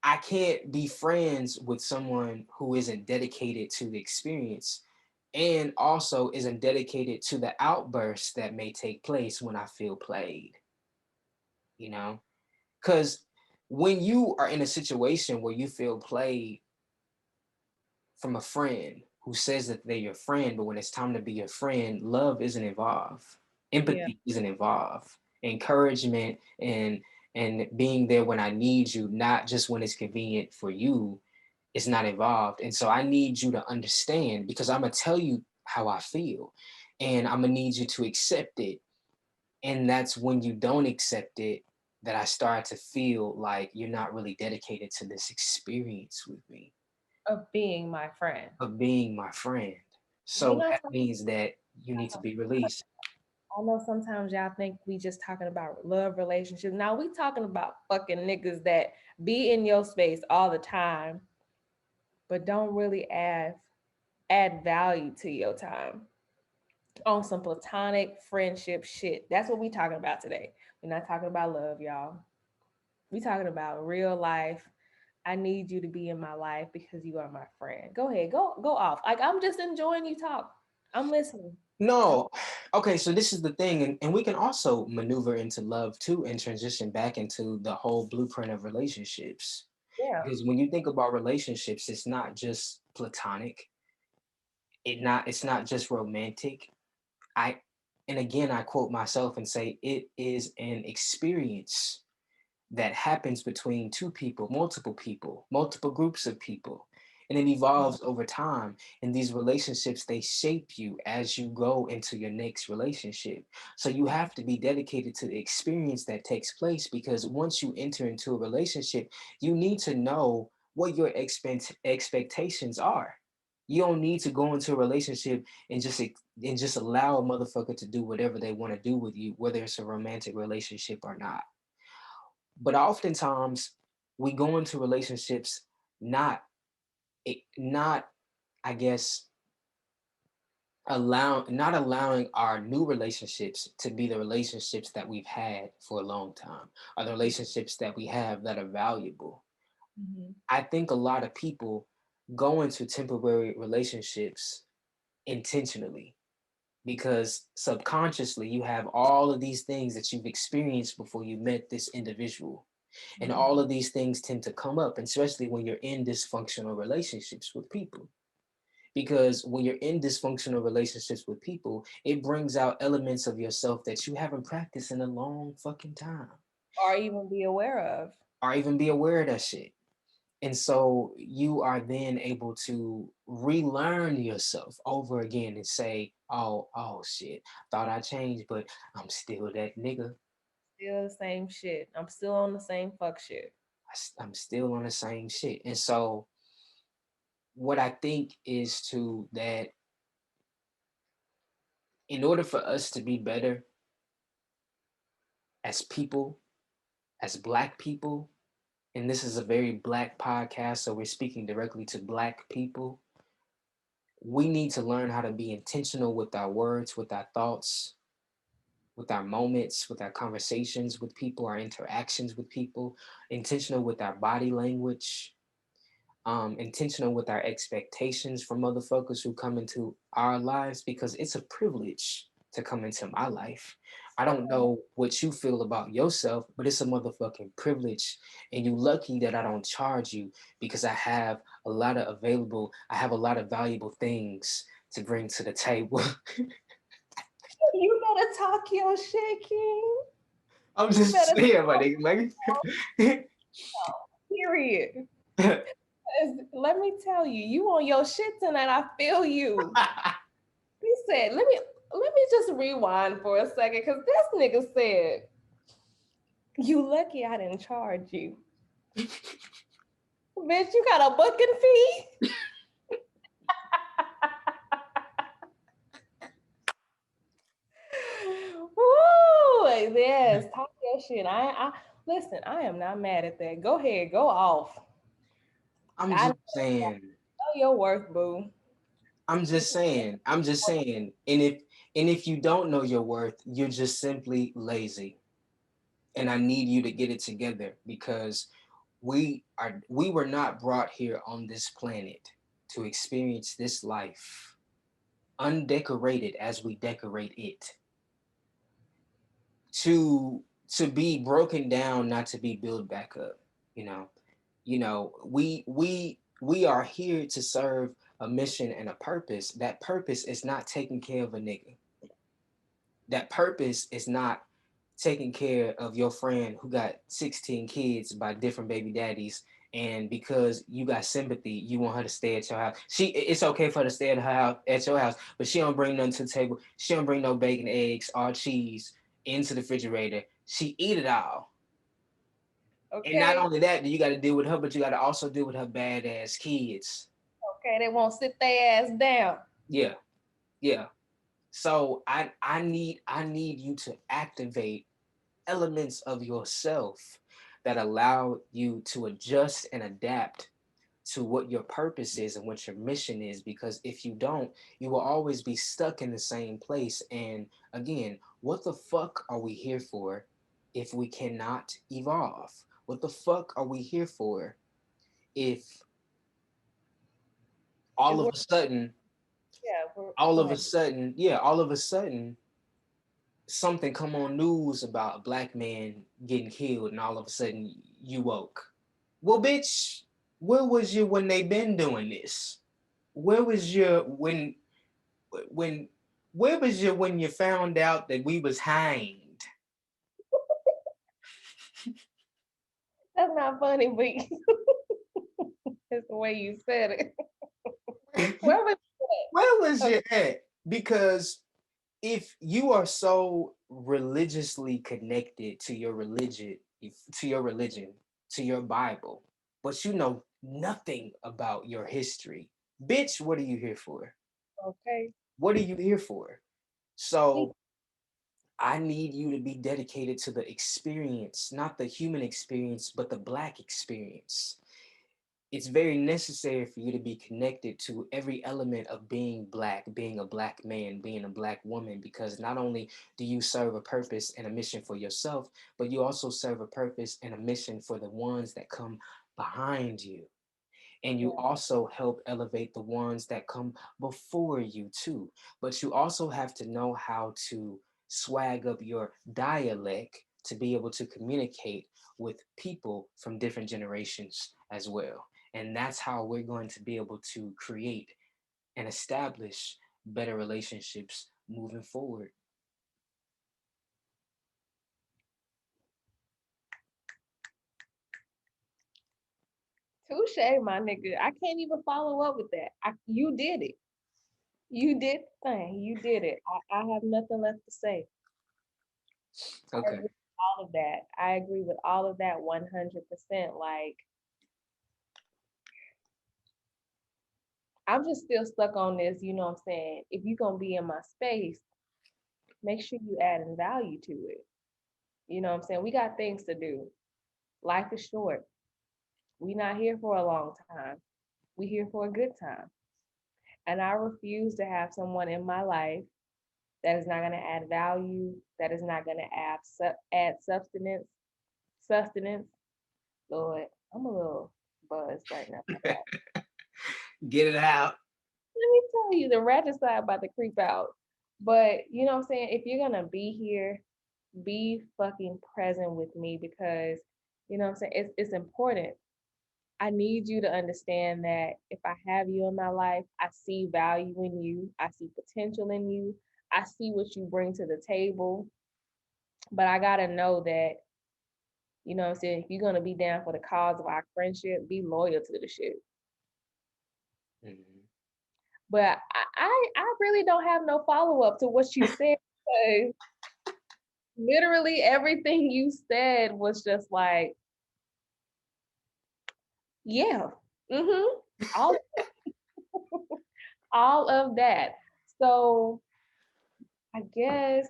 I can't be friends with someone who isn't dedicated to the experience and also isn't dedicated to the outbursts that may take place when I feel played, you know? Because when you are in a situation where you feel played from a friend who says that they're your friend, but when it's time to be your friend, love isn't involved, Yeah, empathy isn't involved, encouragement and being there when I need you, not just when it's convenient for you, is not involved. And so I need you to understand because I'm gonna tell you how I feel, and I'm gonna need you to accept it. And that's when you don't accept it that I start to feel like you're not really dedicated to this experience with me of being my friend. of being my friend. We So not that talking means that you need to be released. I know sometimes y'all think we just talking about love relationships. Now we talking about fucking niggas that be in your space all the time, but don't really add value to your time on some platonic friendship shit. That's what we talking about today. We're not talking about love, y'all. We talking about real life. I need you to be in my life because you are my friend. Go ahead, go off. Like I'm just enjoying you talk. I'm listening. No. Okay, so this is the thing, and we can also maneuver into love too and transition back into the whole blueprint of relationships. Yeah. Because when you think about relationships, it's not just platonic. It's not just romantic. And again, I quote myself and say, it is an experience that happens between two people, multiple groups of people. And it evolves over time. And these relationships, they shape you as you go into your next relationship. So you have to be dedicated to the experience that takes place, because once you enter into a relationship, you need to know what your expectations are. You don't need to go into a relationship and just allow a motherfucker to do whatever they want to do with you, whether it's a romantic relationship or not. But oftentimes we go into relationships not not, I guess, not allowing our new relationships to be the relationships that we've had for a long time, or the relationships that we have that are valuable. Mhm. I think a lot of people go into temporary relationships intentionally, because subconsciously you have all of these things that you've experienced before you met this individual. And all of these things tend to come up, especially when you're in dysfunctional relationships with people. Because when you're in dysfunctional relationships with people, it brings out elements of yourself that you haven't practiced in a long fucking time, Or even be aware of. or even be aware of that shit. And so you are then able to relearn yourself over again and say, oh shit, thought I changed, but I'm still that nigga. Still the same shit. I'm still on the same fuck shit. I'm still on the same shit. And so what I think is to that, in order for us to be better as people, as Black people, and this is a very Black podcast, so we're speaking directly to Black people, we need to learn how to be intentional with our words, with our thoughts, with our moments, with our conversations with people, our interactions with people, intentional with our body language, intentional with our expectations from motherfuckers who come into our lives, because it's a privilege to come into my life. I don't know what you feel about yourself, but it's a motherfucking privilege. And you lucky that I don't charge you, because I have a lot of valuable things to bring to the table. You better talk your shit, King. I'm You just better saying, my nigga. period. 'Cause let me tell you, you on your shit tonight. I feel you. He said, let me just rewind for a second, because this nigga said, you lucky I didn't charge you. Bitch, you got a booking fee? Woo! Yes, talk your shit. I listen, I am not mad at that. Go ahead, go off. I'm I just know saying. your worth, boo. I'm just saying. I'm just saying. And if you don't know your worth, you're just simply lazy. And I need you to get it together, because we were not brought here on this planet to experience this life undecorated as we decorate it. To be broken down, not to be built back up, you know. We are here to serve a mission and a purpose. That purpose is not taking care of a nigga. That purpose is not taking care of your friend who got 16 kids by different baby daddies, and because you got sympathy, you want her to stay at your house. It's okay for her to stay at her house, at your house, but she don't bring nothing to the table. She don't bring no bacon, eggs, or cheese into the refrigerator. She eat it all. And not Okay. only that, you got to deal with her, but you got to also deal with her badass kids. Okay, they won't sit their ass down. Yeah, yeah. So I need you to activate elements of yourself that allow you to adjust and adapt to what your purpose is and what your mission is. Because if you don't, you will always be stuck in the same place. And again, what the fuck are we here for if we cannot evolve? What the fuck are we here for if If all of we're, a sudden, yeah, all go of a ahead. sudden, yeah, all of a sudden, something come on news about a black man getting killed, and all of a sudden you woke. Well, bitch, where was you when they been doing this? Where was you when Where was you when you found out that we was hanged? That's not funny, but it's the way you said it. Where was Where was it? you at? Because if you are so religiously connected to your religion, to your Bible, but you know nothing about your history, bitch, what are you here for? Okay. What are you here for? So I need you to be dedicated to the experience, not the human experience, but the Black experience. It's very necessary for you to be connected to every element of being Black, being a Black man, being a Black woman, because not only do you serve a purpose and a mission for yourself, but you also serve a purpose and a mission for the ones that come behind you. And you Yeah. also help elevate the ones that come before you too. But you also have to know how to swag up your dialect to be able to communicate with people from different generations as well. And that's how we're going to be able to create and establish better relationships moving forward. Touche, my nigga. I can't even follow up with that. You did it. You did the thing. You did it. I have nothing left to say. I Okay. agree with all of that. I agree with all of that 100%. Like, I'm just still stuck on this, you know what I'm saying? If you're going to be in my space, make sure you adding value to it. You know what I'm saying? We got things to do. Life is short. We not here for a long time. We here for a good time. And I refuse to have someone in my life that is not going to add value, that is not going to add sustenance. Lord, I'm a little buzzed right now. Get it out. Let me tell you, the regicide about to creep out. But you know what I'm saying? If you're gonna be here, be fucking present with me because you know what I'm saying, it's important. I need you to understand that if I have you in my life, I see value in you, I see potential in you, I see what you bring to the table. But I gotta know that, you know what I'm saying, if you're gonna be down for the cause of our friendship, be loyal to the shit. Mhm. But I really don't have no follow-up to what you said because literally everything you said was just like, yeah, mm-hmm, all all of that. So I guess,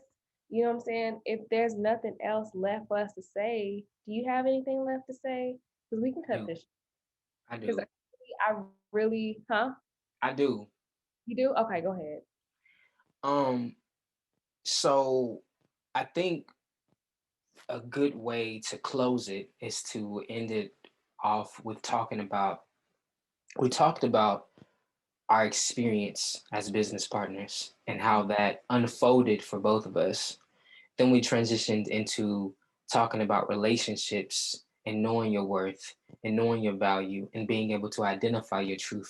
you know what I'm saying, if there's nothing else left for us to say, do you have anything left to say? Because we can cut Do. this. I Because do. I really, huh? I do. You do? Okay, go ahead. Um, so I think a good way to close it is to end it off with talking about we talked about our experience as business partners and how that unfolded for both of us. Then we transitioned into talking about relationships and knowing your worth and knowing your value and being able to identify your true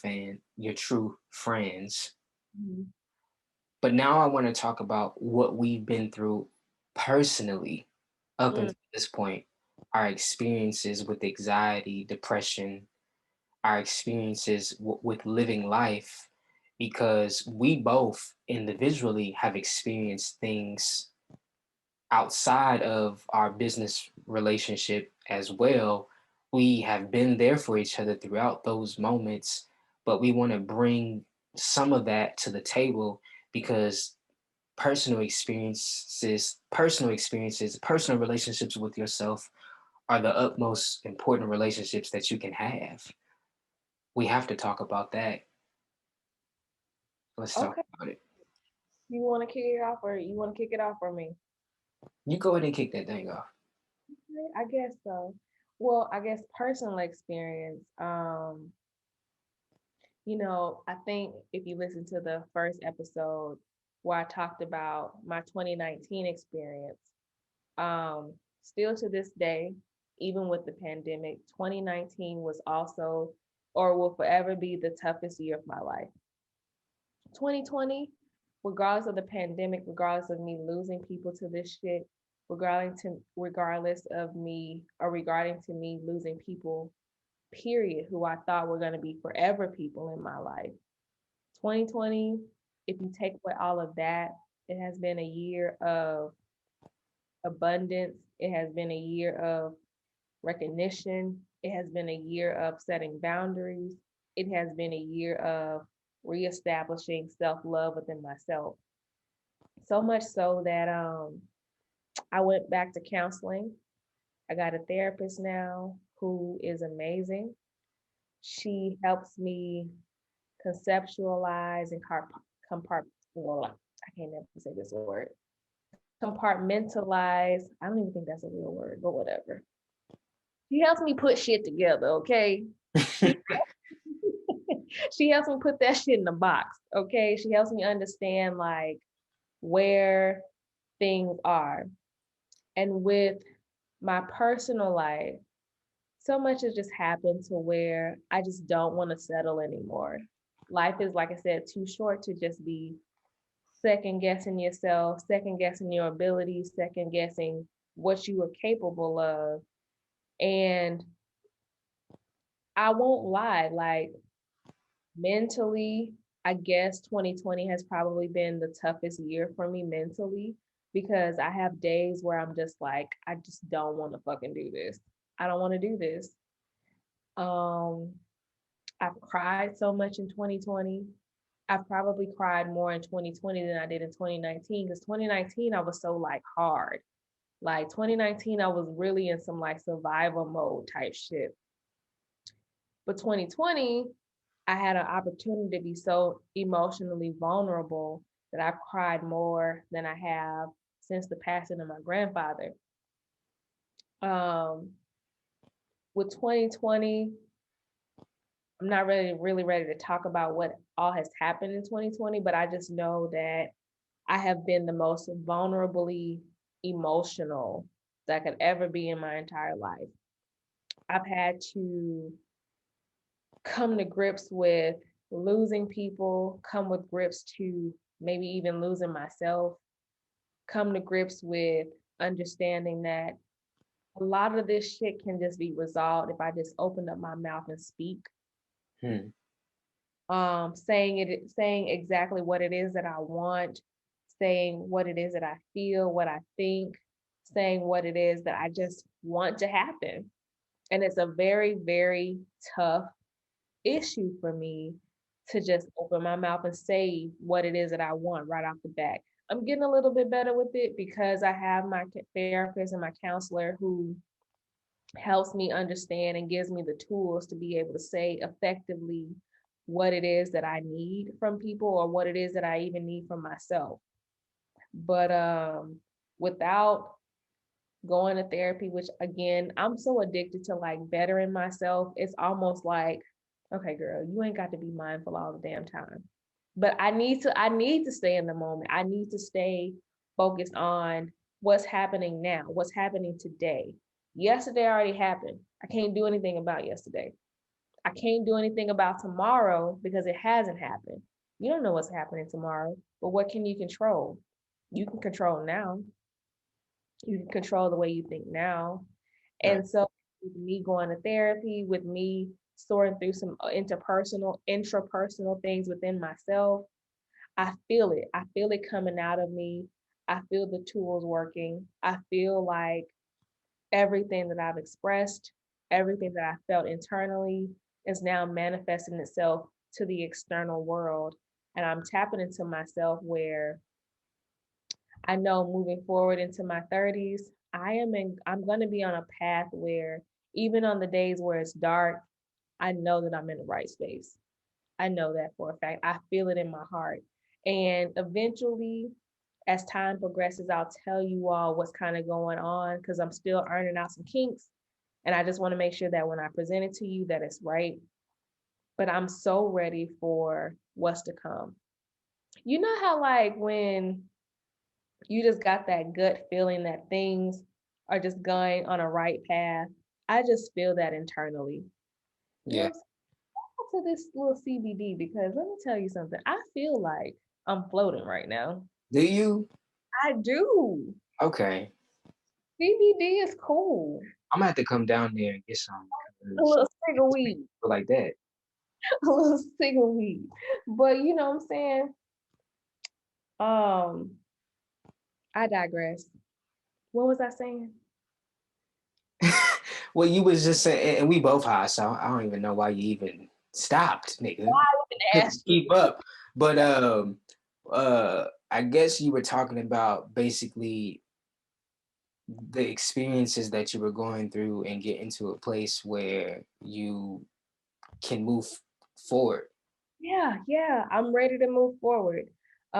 friends. Mhm. But now I want to talk about what we've been through personally up Mm, until this point, our experiences with anxiety, depression, our experiences with living life, because we both individually have experienced things outside of our business relationship as well. We have been there for each other throughout those moments, but we want to bring some of that to the table because personal relationships with yourself are the utmost important relationships that you can have. We have to talk about that. Let's talk okay. about it. You want to kick it off or you want to kick it off for me? You go ahead and kick that thing off. I guess so. Well, I guess personal experience. You know, I think if you listen to the first episode where I talked about my 2019 experience, still to this day, even with the pandemic, 2019 was also or will forever be the toughest year of my life. 2020, regardless of the pandemic, regardless of me losing people to this shit, regardless of me or regarding to me losing people, period, who I thought were going to be forever people in my life. 2020, if you take away all of that, it has been a year of abundance. It has been a year of recognition. It has been a year of setting boundaries. It has been a year of reestablishing self love within myself. So much so that I went back to counseling. I got a therapist now who is amazing. She helps me conceptualize and well, I can't never say this word. Compartmentalize. I don't even think that's a real word, but whatever. She helps me put shit together, okay? She helps me put that shit in the box, okay? She helps me understand like where things are. And with my personal life, so much has just happened to where I just don't want to settle anymore. Life is, like I said, too short to just be second guessing yourself, second guessing your abilities, second guessing what you are capable of. And I won't lie, like mentally, I guess 2020 has probably been the toughest year for me mentally because I have days where I'm just like, I just don't want to fucking do this. I don't want to do this. Um, I've cried so much in 2020. I've probably cried more in 2020 than I did in 2019 because 2019 I was so like hard. Like 2019 I was really in some like survival mode type shit. But 2020 I had an opportunity to be so emotionally vulnerable that I've cried more than I have since the passing of my grandfather. Um, with 2020, I'm not really ready to talk about what all has happened in 2020, but I just know that I have been the most vulnerably emotional that I could ever be in my entire life. I've had to come to grips with losing people, come with grips to maybe even losing myself, come to grips with understanding that a lot of this shit can just be resolved if I just open up my mouth and speak. Saying exactly what it is that I want, saying what it is that I feel, what I think, saying what it is that I just want to happen. And it's a very, very tough issue for me to just open my mouth and say what it is that I want right off the bat. I'm getting a little bit better with it because I have my therapist and my counselor who helps me understand and gives me the tools to be able to say effectively what it is that I need from people or what it is that I even need from myself. But without going to therapy, which again, I'm so addicted to like bettering myself, it's almost like, okay, girl, you ain't got to be mindful all the damn time. But I need to stay in the moment. I need to stay focused on what's happening now, what's happening today. Yesterday already happened. I can't do anything about yesterday. I can't do anything about tomorrow because it hasn't happened. You don't know what's happening tomorrow, but what can you control? You can control now. You can control the way you think now. And so with me going to therapy, with me sorting through some intrapersonal things within myself, I feel it. I feel it coming out of me. I feel the tools working. I feel like everything that I've expressed, everything that I felt internally is now manifesting itself to the external world. And I'm tapping into myself where I know moving forward into my 30s, I'm going to be on a path where even on the days where it's dark, I know that I'm in the right space. I know that for a fact. I feel it in my heart. And eventually, as time progresses, I'll tell you all what's kind of going on because I'm still ironing out some kinks. And I just want to make sure that when I present it to you, that it's right. But I'm so ready for what's to come. You know how like when you just got that gut feeling that things are just going on a right path. I just feel that internally. You know Yeah. what I'm to this little CBD because let me tell you something. I feel like I'm floating right now. Do you? I do. Okay. CBD is cool. I'm gonna have to come down there and get some A because little cig of weed. people like that. A little cig of weed. But you know what I'm saying? Um, I digress. What was I saying? Well, you was just saying, and we both high, so I don't even know why you even stopped, nigga. Why I even Couldn't asked you? keep up. But I guess you were talking about basically the experiences that you were going through and get into a place where you can move forward. Yeah, I'm ready to move forward. A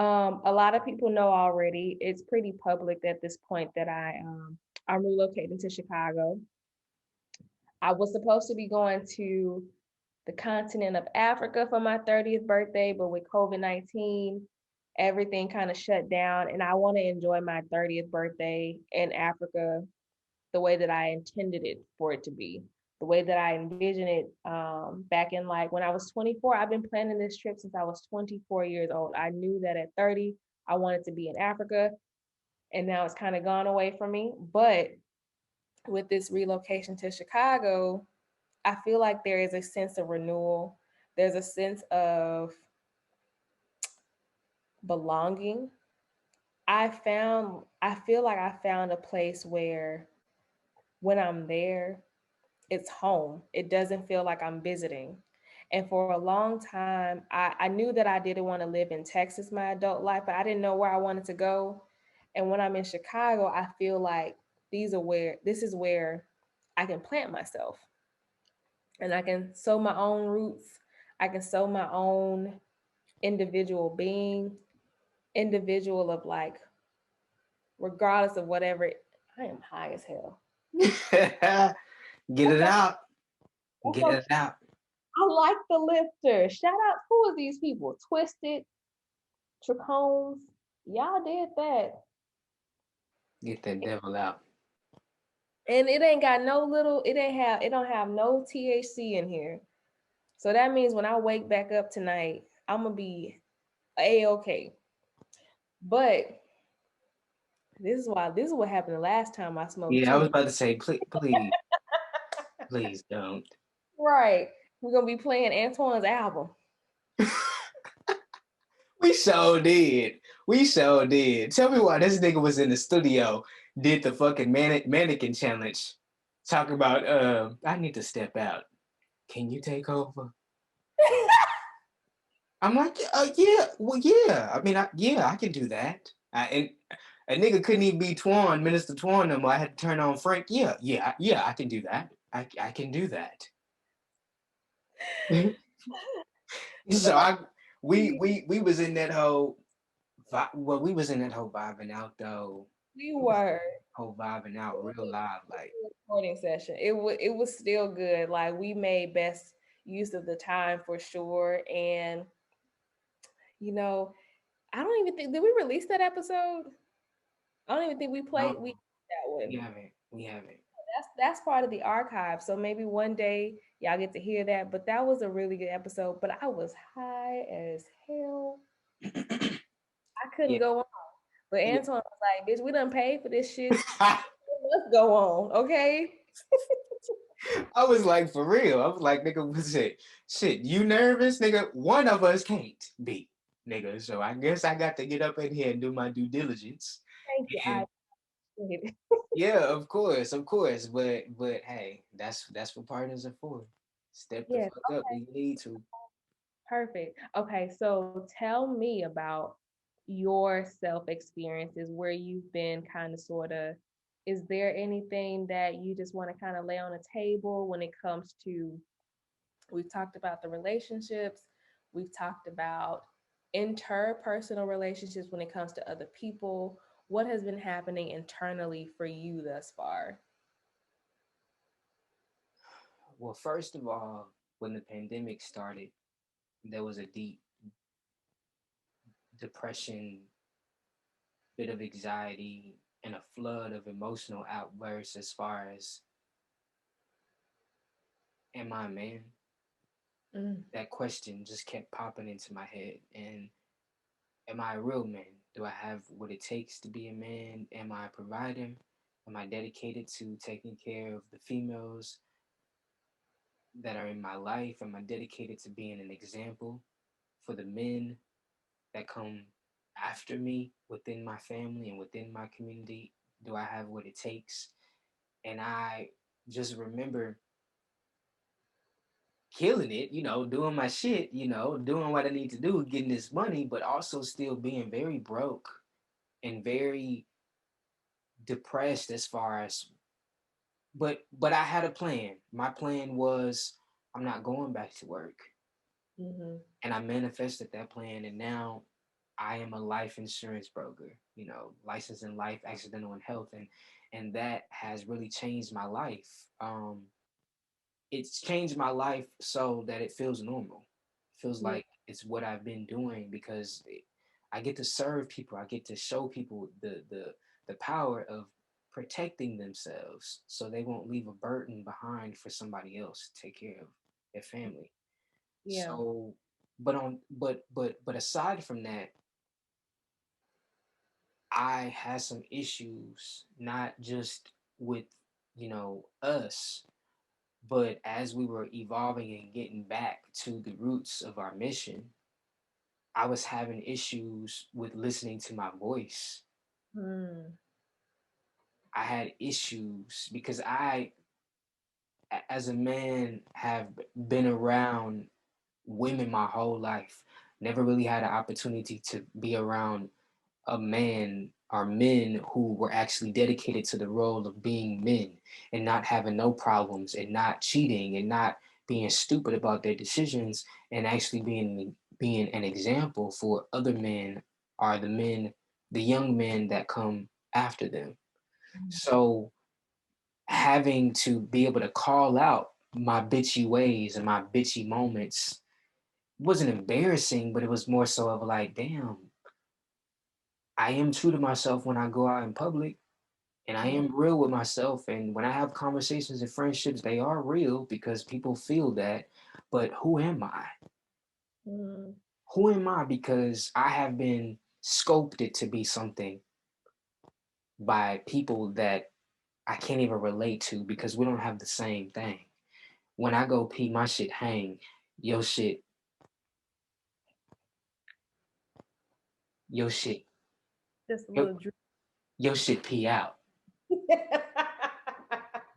lot of people know already. It's pretty public at this point that I'm relocating to Chicago. I was supposed to be going to the continent of Africa for my 30th birthday, but with COVID-19, everything kind of shut down. And I want to enjoy my 30th birthday in Africa the way that I intended it for it to be, the way that I envisioned it back in like when I was 24. I've been planning this trip since I was 24 years old. I knew that at 30, I wanted to be in Africa, and now it's kind of gone away from me. But with this relocation to Chicago, I feel like there is a sense of renewal. There's a sense of belonging. I feel like I found a place where when I'm there, it's home. It doesn't feel like I'm visiting. And for a long time, I knew that I didn't want to live in Texas my adult life, but I didn't know where I wanted to go. And when I'm in Chicago, I feel like this is where I can plant myself and I can sow my own roots. I can sow my own individual being, individual of like, regardless of whatever. I am high as hell. Get it out. That's Get it okay. out. I like the lifter. Shout out, who are these people? Twisted, Trichomes. Y'all did that. Get that devil out. And it ain't got no little, it don't have no THC in here. So that means when I wake back up tonight, I'm gonna be A-okay. But this is what happened the last time I smoked Yeah, I too. was about to say, please, please don't. Right. We're gonna be playing Antoine's album. We so did. We so did. Tell me why this nigga was in the studio, did the fucking mannequin challenge, talking about, I need to step out. Can you take over? I'm like, yeah, well, yeah. I mean, yeah, I can do that. And a nigga couldn't even be Twan, Minister Twan no more. I had to turn on Frank. Yeah, I can do that. I can do that. So we was in that whole, well, we was in that whole vibing out though. We were Whole vibing out real live, like. recording session. It was still good. Like we made best use of the time for sure. And you know, I don't even think did we release that episode? I don't even think No, we that one. we haven't. We haven't. That's part of the archive. So maybe one day y'all get to hear that. But that was a really good episode. But I was high as hell. I couldn't Yeah. go on. But Yeah. Antoine was like, bitch, we done paid for this shit. Let's go on, okay? I was like, for real. I was like, nigga, what's it? Shit, you nervous, nigga? One of us can't be, nigga. So I guess I got to get up in here and do my due diligence. Thank you. I And appreciate it. yeah, of course, of course. But hey, that's what partners are for. Step the Yes, fuck up when you need to. perfect. Okay, so tell me about your self experiences where you've been kind of sort of. Is there anything that you just want to kind of lay on the table when it comes to? We've talked about the relationships, we've talked about interpersonal relationships when it comes to other people. What has been happening internally for you thus far? Well, first of all, when the pandemic started, there was a deep depression, bit of anxiety, and a flood of emotional outbursts as far as, am I a man? Mm. That question just kept popping into my head. And am I a real man? Do I have what it takes to be a man? Am I providing? Am I dedicated to taking care of the females that are in my life? Am I dedicated to being an example for the men that come after me within my family and within my community? Do I have what it takes? And I just remember killing it, doing my shit, doing what I need to do, getting this money, but also still being very broke and very depressed as far as but I had a plan. My plan was I'm not going back to work. Mm-hmm. And I manifested that plan, and now I am a life insurance broker, licensed in life, accidental and health, and that has really changed my life. It's changed my life so that it feels normal. It feels Yeah. like it's what I've been doing because I get to serve people. I get to show people the power of protecting themselves so they won't leave a burden behind for somebody else to take care of their family. Yeah. So, but aside from that, I had some issues, not just with us, but as we were evolving and getting back to the roots of our mission, I was having issues with listening to my voice. Mm. I had issues because as a man, have been around women my whole life. Never really had an opportunity to be around a man or men who were actually dedicated to the role of being men and not having no problems and not cheating and not being stupid about their decisions and actually being an example for other men or the young men that come after them. So having to be able to call out my bitchy ways and my bitchy moments wasn't embarrassing, but it was more so of like, damn, I am true to myself when I go out in public, and I Mm. am real with myself. And when I have conversations and friendships, they are real because people feel that. But who am I? Mm. Who am I? Because I have been sculpted to be something by people that I can't even relate to because we don't have the same thing. When I go pee, my shit hang. Your shit, your shit, Just a your, little drip. your shit pee out.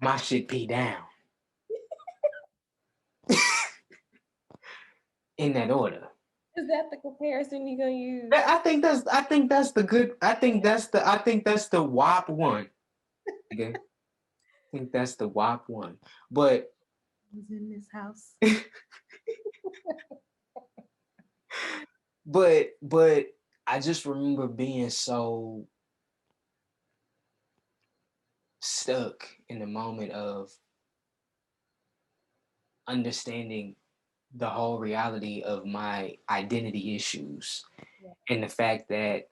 My shit pee down. In that order. Is that the comparison you're gonna use? I think that's the good. I think that's the WAP one. Okay, I think that's the WAP one. But Was in this house. but I just remember being so stuck in the moment of understanding the whole reality of my identity issues Yeah. and the fact that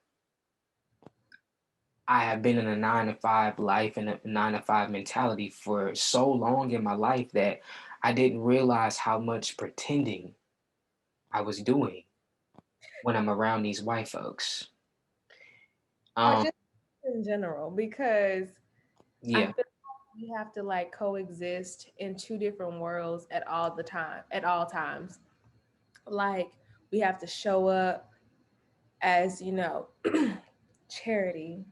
I have been in a 9 to 5 life and a 9 to 5 mentality for so long in my life that I didn't realize how much pretending I was doing when I'm around these white folks. Or Um, just in general, because I yeah, feel like we have to like coexist in two different worlds at all times. Like we have to show up as, charity,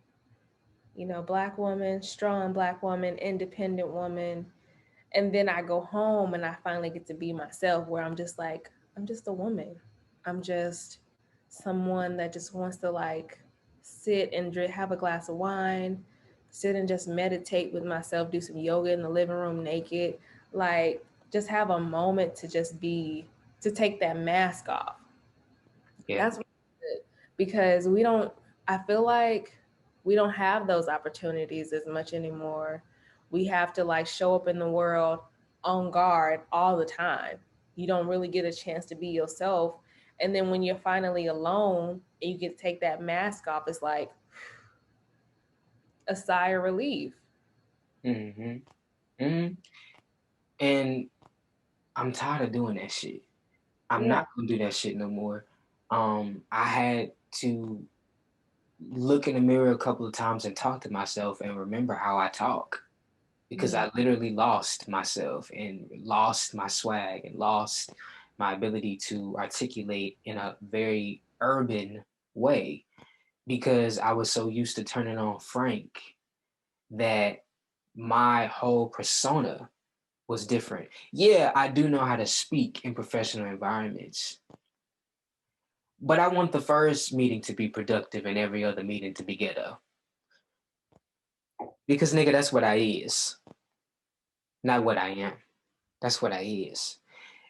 black woman, strong black woman, independent woman. And then I go home and I finally get to be myself where I'm just like, I'm just a woman. I'm just someone that just wants to like sit and have a glass of wine, sit and just meditate with myself, do some yoga in the living room naked, like just have a moment to just be, to take that mask off. yeah, That's because we don't, I feel like we don't have those opportunities as much anymore. We have to like show up in the world on guard all the time. You don't really get a chance to be yourself. And then when you're finally alone and you get to take that mask off, it's like a sigh of relief. hmm hmm and I'm tired of doing that shit. I'm Yeah. not gonna do that shit no more. I had to look in the mirror a couple of times and talk to myself and remember how I talk, because I literally lost myself and lost my swag and lost my ability to articulate in a very urban way, because I was so used to turning on Frank that my whole persona was different. Yeah, I do know how to speak in professional environments, but I want the first meeting to be productive and every other meeting to be ghetto. Because nigga, that's what I is, not what I am. That's what I is.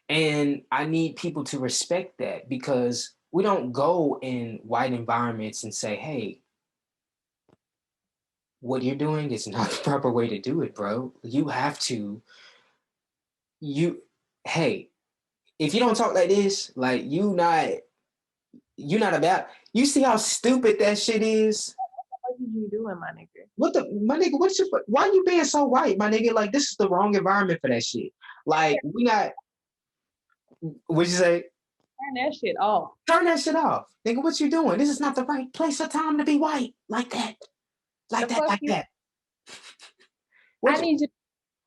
And I need people to respect that, because we don't go in white environments and say, hey, what you're doing is not the proper way to do it, bro. You have to, hey, if you don't talk like this, like you not about, you see how stupid that shit is? What are you doing, my nigga? My nigga, why you being so white, my nigga? Like, this is the wrong environment for that shit. Like, we not, what'd you say? Turn that shit off. Turn that shit off. Nigga, what you doing? This is not the right place or time to be white. Like that. Like The that, fuck like you. that. I need you.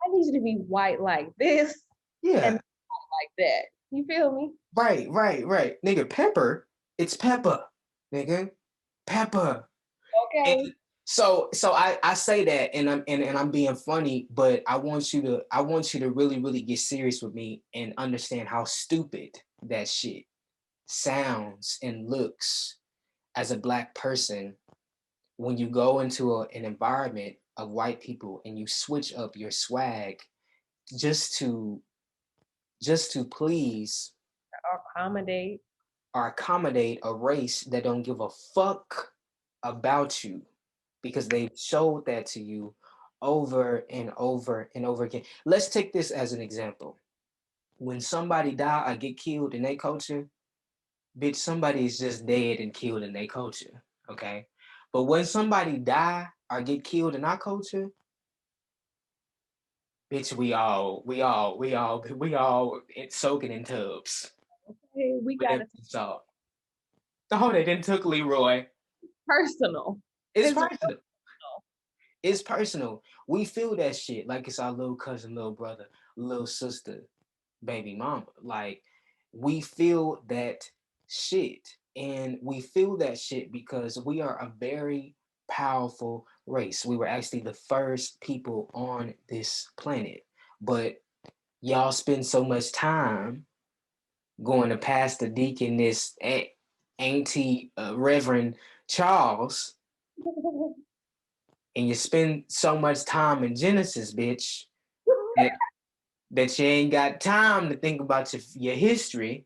I need you to be white like this Yeah. and like that. You feel me? Right. Nigga, pepper. It's pepper. Nigga. Pepper. Okay. And so I say that, and I'm being funny, but I want you to really, really get serious with me and understand how stupid that shit sounds and looks as a Black person when you go into an environment of white people and you switch up your swag just to please Accommodate. or accommodate a race that don't give a fuck about you, because they showed that to you over and over and over again. Let's take this as an example. When somebody die or get killed in their culture, bitch, somebody is just dead and killed in their culture, okay? But when somebody die or get killed in our culture, bitch, we all soaking in tubs Hey, we with got Epsom it salt. Oh, they didn't took Leroy. personal. It's It's personal. It's personal. We feel that shit like it's our little cousin, little brother, little sister, baby mama. Like, we feel that shit. And we feel that shit because we are a very powerful race. We were actually the first people on this planet. But y'all spend so much time going to Pastor Deaconess Auntie Reverend Charles, and you spend so much time in Genesis, bitch, that, that you ain't got time to think about your history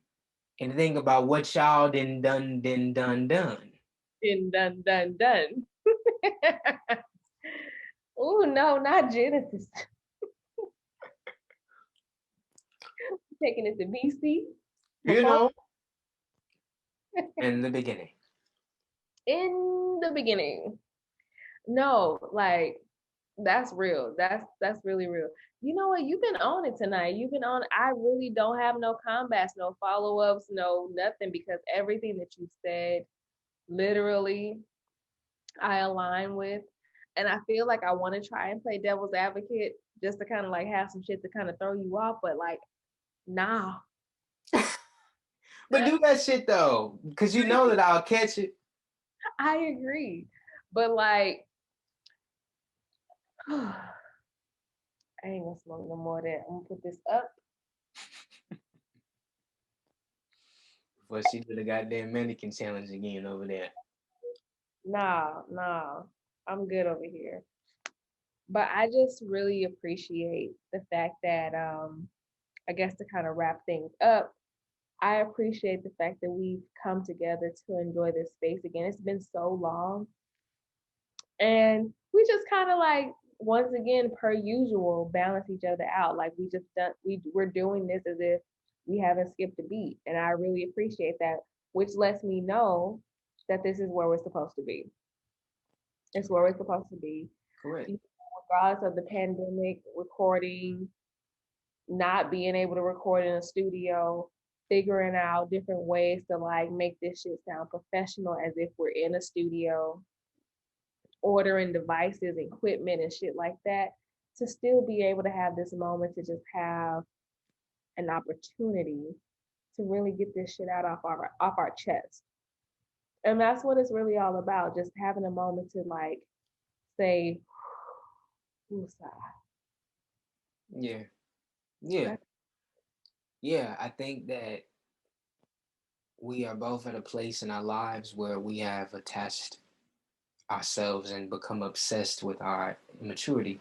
and think about what y'all done. been done. Oh no, not Genesis. Taking it to BC. You know, in the beginning. In the beginning. No, like that's real. That's really real. You know what? You've been on it tonight. You've been on. I really don't have no combats, no follow-ups, no nothing, because everything that you said, literally, I align with. And I feel like I want to try and play devil's advocate just to kind of like have some shit to kind of throw you off, but like, nah. But do that shit though, because you know that I'll catch it. I agree. But like, I ain't gonna smoke no more of that. I'm gonna put this up. Before she do the goddamn mannequin challenge again over there. Nah. I'm good over here. But I just really appreciate the fact that I guess to kind of wrap things up, I appreciate the fact that we've come together to enjoy this space again. It's been so long. And we just kind of like once again, per usual, balance each other out. Like we're doing this as if we haven't skipped a beat. And I really appreciate that, which lets me know that this is where we're supposed to be. It's where we're supposed to be. Correct. Regardless of the pandemic, recording, not being able to record in a studio, figuring out different ways to like make this shit sound professional as if we're in a studio, ordering devices, equipment, and shit like that to still be able to have this moment to just have an opportunity to really get this shit out off our chest. And that's what it's really all about, just having a moment to like say, "Woosah." Yeah. Yeah. That's Yeah. I think that we are both at a place in our lives where we have attached ourselves and become obsessed with our immaturity.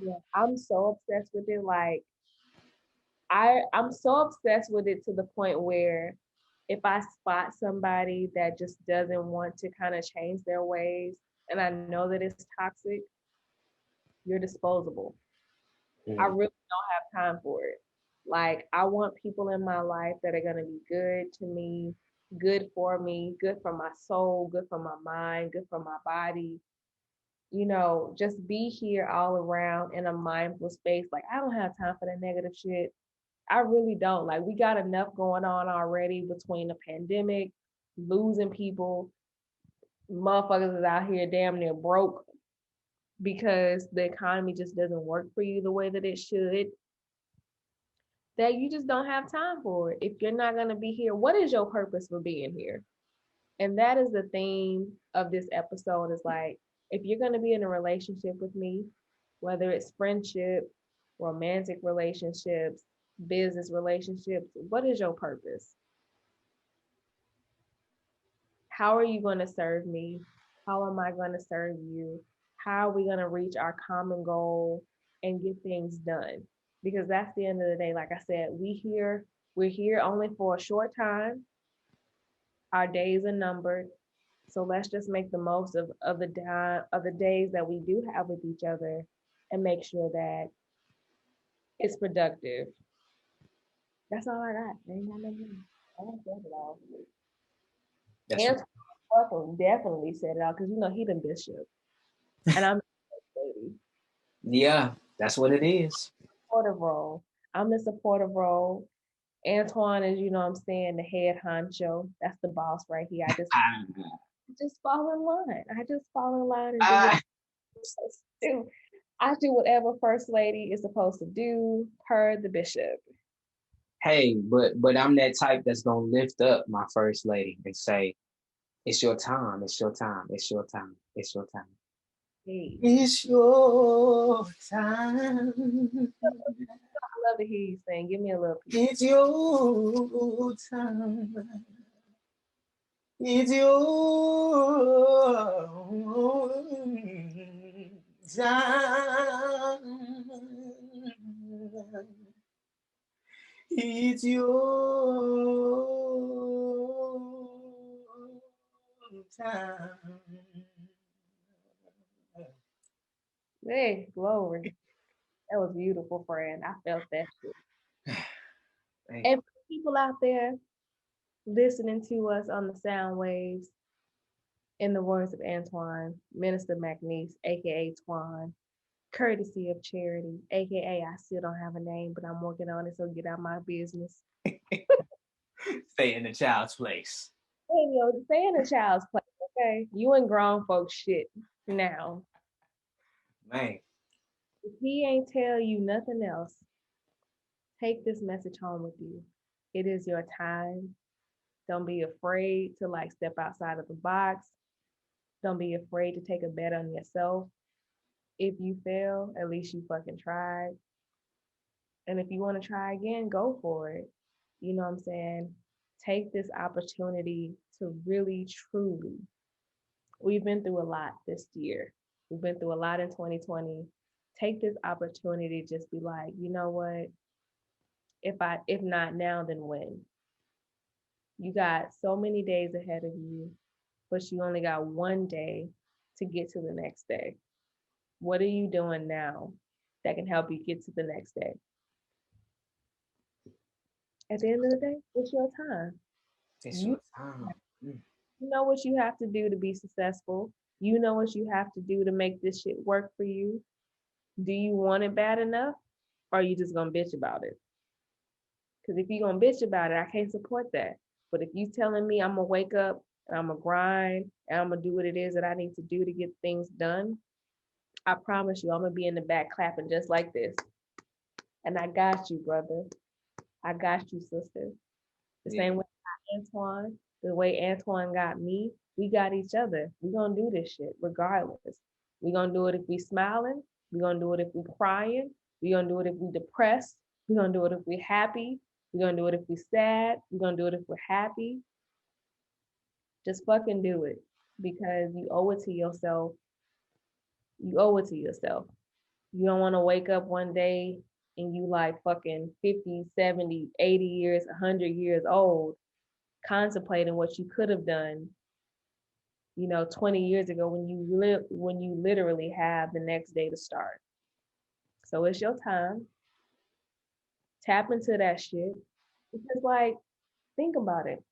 yeah. I'm so obsessed with it. Like I'm so obsessed with it to the point where if I spot somebody that just doesn't want to kind of change their ways and I know that it's toxic, you're disposable. I Mm. really don't have time for it. Like I want people in my life that are gonna be good to me, good for me, good for my soul, good for my mind, good for my body. You know, just be here all around in a mindful space. Like I don't have time for that negative shit. I really don't. Like we got enough going on already between the pandemic, losing people, motherfuckers is out here damn near broke because the economy just doesn't work for you the way that it should, that you just don't have time for it. If you're not going to be here, what is your purpose for being here? And that is the theme of this episode is like, if you're going to be in a relationship with me, whether it's friendship, romantic relationships, business relationships, what is your purpose? How are you going to serve me? How am I going to serve you? How are we going to reach our common goal and get things done? Because that's the end of the day. Like I said, we're here only for a short time. Our days are numbered. So let's just make the most of the days that we do have with each other and make sure that it's productive. That's all I got. I ain't got nothing. I don't said it all. That's And definitely said it all because you know he the bishop. And I'm lady. yeah, that's what it is. Supportive role. I'm the supportive role. Antoine is, you know what I'm saying, the head honcho. That's the boss right here. I just fall in line. I just fall in line and do what Ah, I'm supposed to do. I do whatever first lady is supposed to do per the bishop. hey, but I'm that type that's gonna lift up my first lady and say, "It's your time. It's your time. It's your time. It's your time. Hey, It's your time. I love to hear you sing. Give me a little piece. It's your time. It's your time. It's your time. Hey, glory. That was beautiful, friend. I felt that shit. Thank And for people out there listening to us on the sound waves, in the words of Antoine, Minister McNeese, aka Twan, courtesy of Charity, aka I still don't have a name, but I'm working on it, so get out my business. stay in the child's place. Hey, yo, stay in a child's place, okay? You and grown folks shit now. Man, If he ain't tell you nothing else, take this message home with you. It is your time. Don't be afraid to like step outside of the box. Don't be afraid to take a bet on yourself. If you fail, at least you fucking tried. And if you want to try again, go for it. You know what I'm saying? Take this opportunity to really, truly. We've been through a lot this year. We've been through a lot in 2020. Take this opportunity, just be like, you know what? If not now, then when? You got so many days ahead of you, but you only got one day to get to the next day. What are you doing now that can help you get to the next day? At the end of the day, it's your time. it's You your time. Mm. know what you have to do to be successful. You know what you have to do to make this shit work for you. Do you want it bad enough? Or are you just gonna bitch about it? Because if you're gonna bitch about it, I can't support that. But if you telling me I'm gonna wake up and I'm gonna grind and I'm gonna do what it is that I need to do to get things done, I promise you I'm gonna be in the back clapping just like this. And I got you, brother. I got you, sister. The Yeah. same way I got Antoine, the way Antoine got me, we got each other. We're gonna do this shit regardless. We're gonna do it if we smiling. We're gonna do it if we crying. We're gonna do it if we depressed. We're gonna do it if we happy. We're gonna do it if we sad. We're gonna do it if we're happy. Just fucking do it because you owe it to yourself. You owe it to yourself. You don't want to wake up one day and you like fucking 50, 70, 80 years, 100 years old, contemplating what you could have done, 20 years ago when you literally have the next day to start. So it's your time. Tap into that shit. Because like, think about it.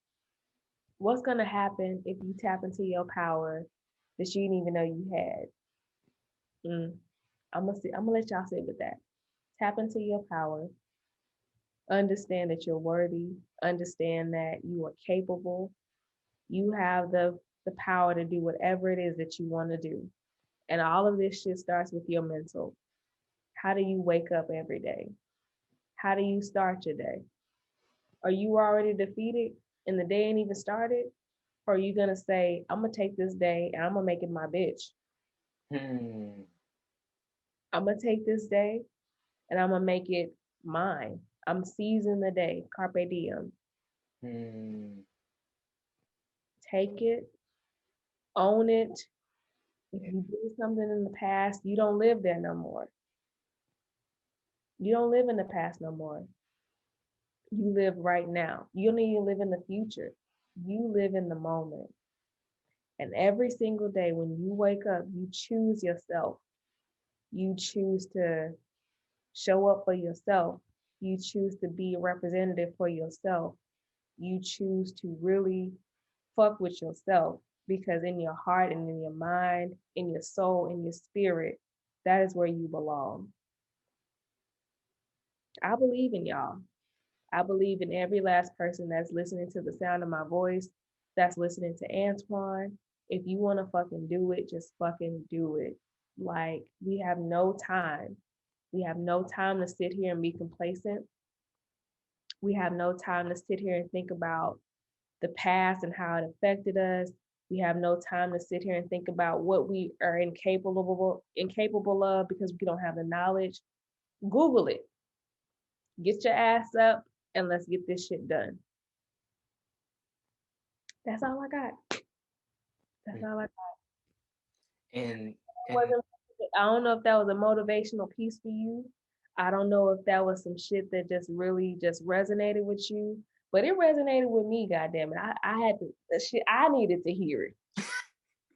What's gonna happen if you tap into your power that you didn't even know you had? I'm gonna let y'all sit with that. Tap into your power. Understand that you're worthy. Understand that you are capable. You have the power to do whatever it is that you want to do. And all of this shit starts with your mental. How do you wake up every day? How do you start your day? Are you already defeated and the day ain't even started? Or are you gonna say, I'm gonna take this day and I'm gonna make it my bitch? Hmm. I'm gonna take this day and I'm gonna make it mine. I'm seizing the day. Carpe diem. Hmm. Take it, own it. If you did something in the past, you don't live there no more. You don't live in the past no more. You live right now. You don't even live in the future. You live in the moment. And every single day when you wake up, you choose yourself. You choose to show up for yourself. You choose to be a representative for yourself. You choose to really fuck with yourself because in your heart and in your mind, in your soul, in your spirit, that is where you belong. I believe in y'all. I believe in every last person that's listening to the sound of my voice, that's listening to Antoine. If you want to fucking do it, just fucking do it. Like, we have no time. We have no time to sit here and be complacent. We have no time to sit here and think about the past and how it affected us. We have no time to sit here and think about what we are incapable of because we don't have the knowledge. Google it. Get your ass up and let's get this shit done. That's all I got. That's all I got. And Wasn't I don't know if that was a motivational piece for you. I don't know if that was some shit that just really just resonated with you, but it resonated with me. Goddamn it, I had to the shit. I needed to hear it.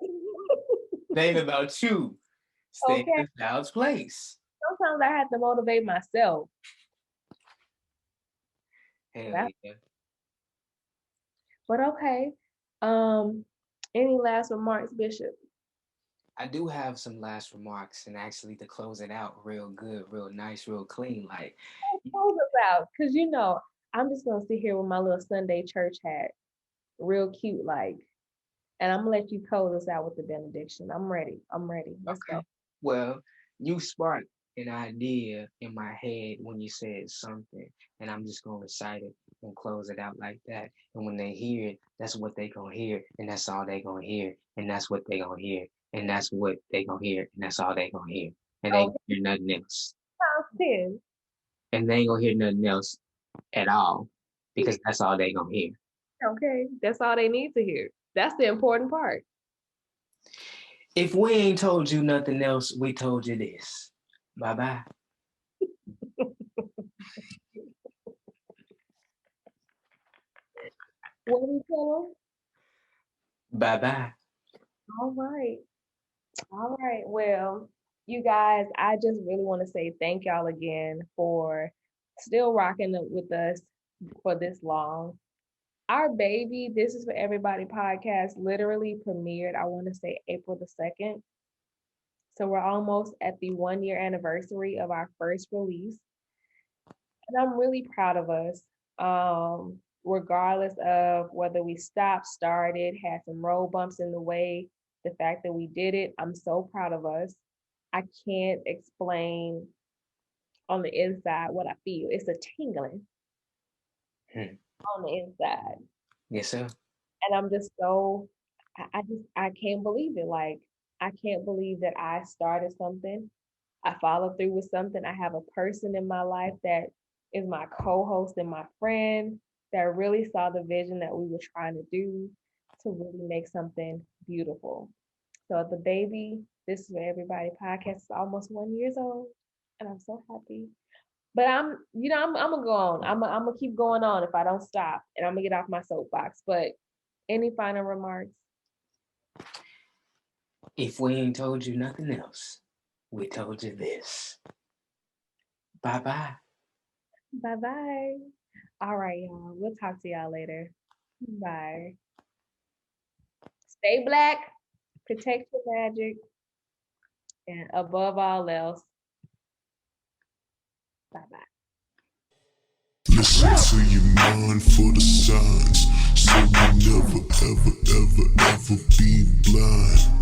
it ain't about you. Stay Okay. in the child's place. Sometimes I have to motivate myself. Hell That- yeah. But okay. Um, any last remarks, Bishop? I do have some last remarks, and actually to close it out real good, real nice, real clean. Like, Close us out, cause I'm just gonna sit here with my little Sunday church hat, real cute, like, and I'm gonna let you close us out with the benediction. I'm ready. I'm ready. Let's okay, go. well, you sparked an idea in my head when you said something, and I'm just gonna recite it and close it out like that. And when they hear it, that's what they gonna hear, and that's all they gonna hear, and that's what they gonna hear, and that's what they gonna hear, and that's all they gonna hear, and they Oh, ain't gonna hear nothing else, sounds 10. and they ain't gonna hear nothing else at all, because that's all they gonna hear. Okay, that's all they need to hear. That's the important part. If we ain't told you nothing else, we told you this. Bye bye. What do we tell Bye bye. them? All right. All right. Well, you guys, I just really want to say thank y'all again for still rocking it with us for this long. Our baby, This Is For Everybody podcast literally premiered, I want to say April the 2nd. So we're almost at the 1 year anniversary of our first release. And I'm really proud of us. Regardless of whether we stopped, started, had some road bumps in the way, the fact that we did it, I'm so proud of us. I can't explain on the inside what I feel. It's a tingling Hmm. on the inside. Yes, sir. And I'm just so, I can't believe it. Like, I can't believe that I started something. I followed through with something. I have a person in my life that is my co-host and my friend that really saw the vision that we were trying to do to really make something beautiful. So the baby, this is where everybody podcast is almost 1 year old, and I'm so happy. But I'm gonna go on. I'm gonna keep going on if I don't stop, and I'm gonna get off my soapbox. But any final remarks? If we ain't told you nothing else, we told you this. Bye bye. Bye bye. All right, y'all. We'll talk to y'all later. Bye. Stay black, protect your magic, and above all else, bye bye. Listen to your mind for the signs, so you never, ever, ever, ever be blind.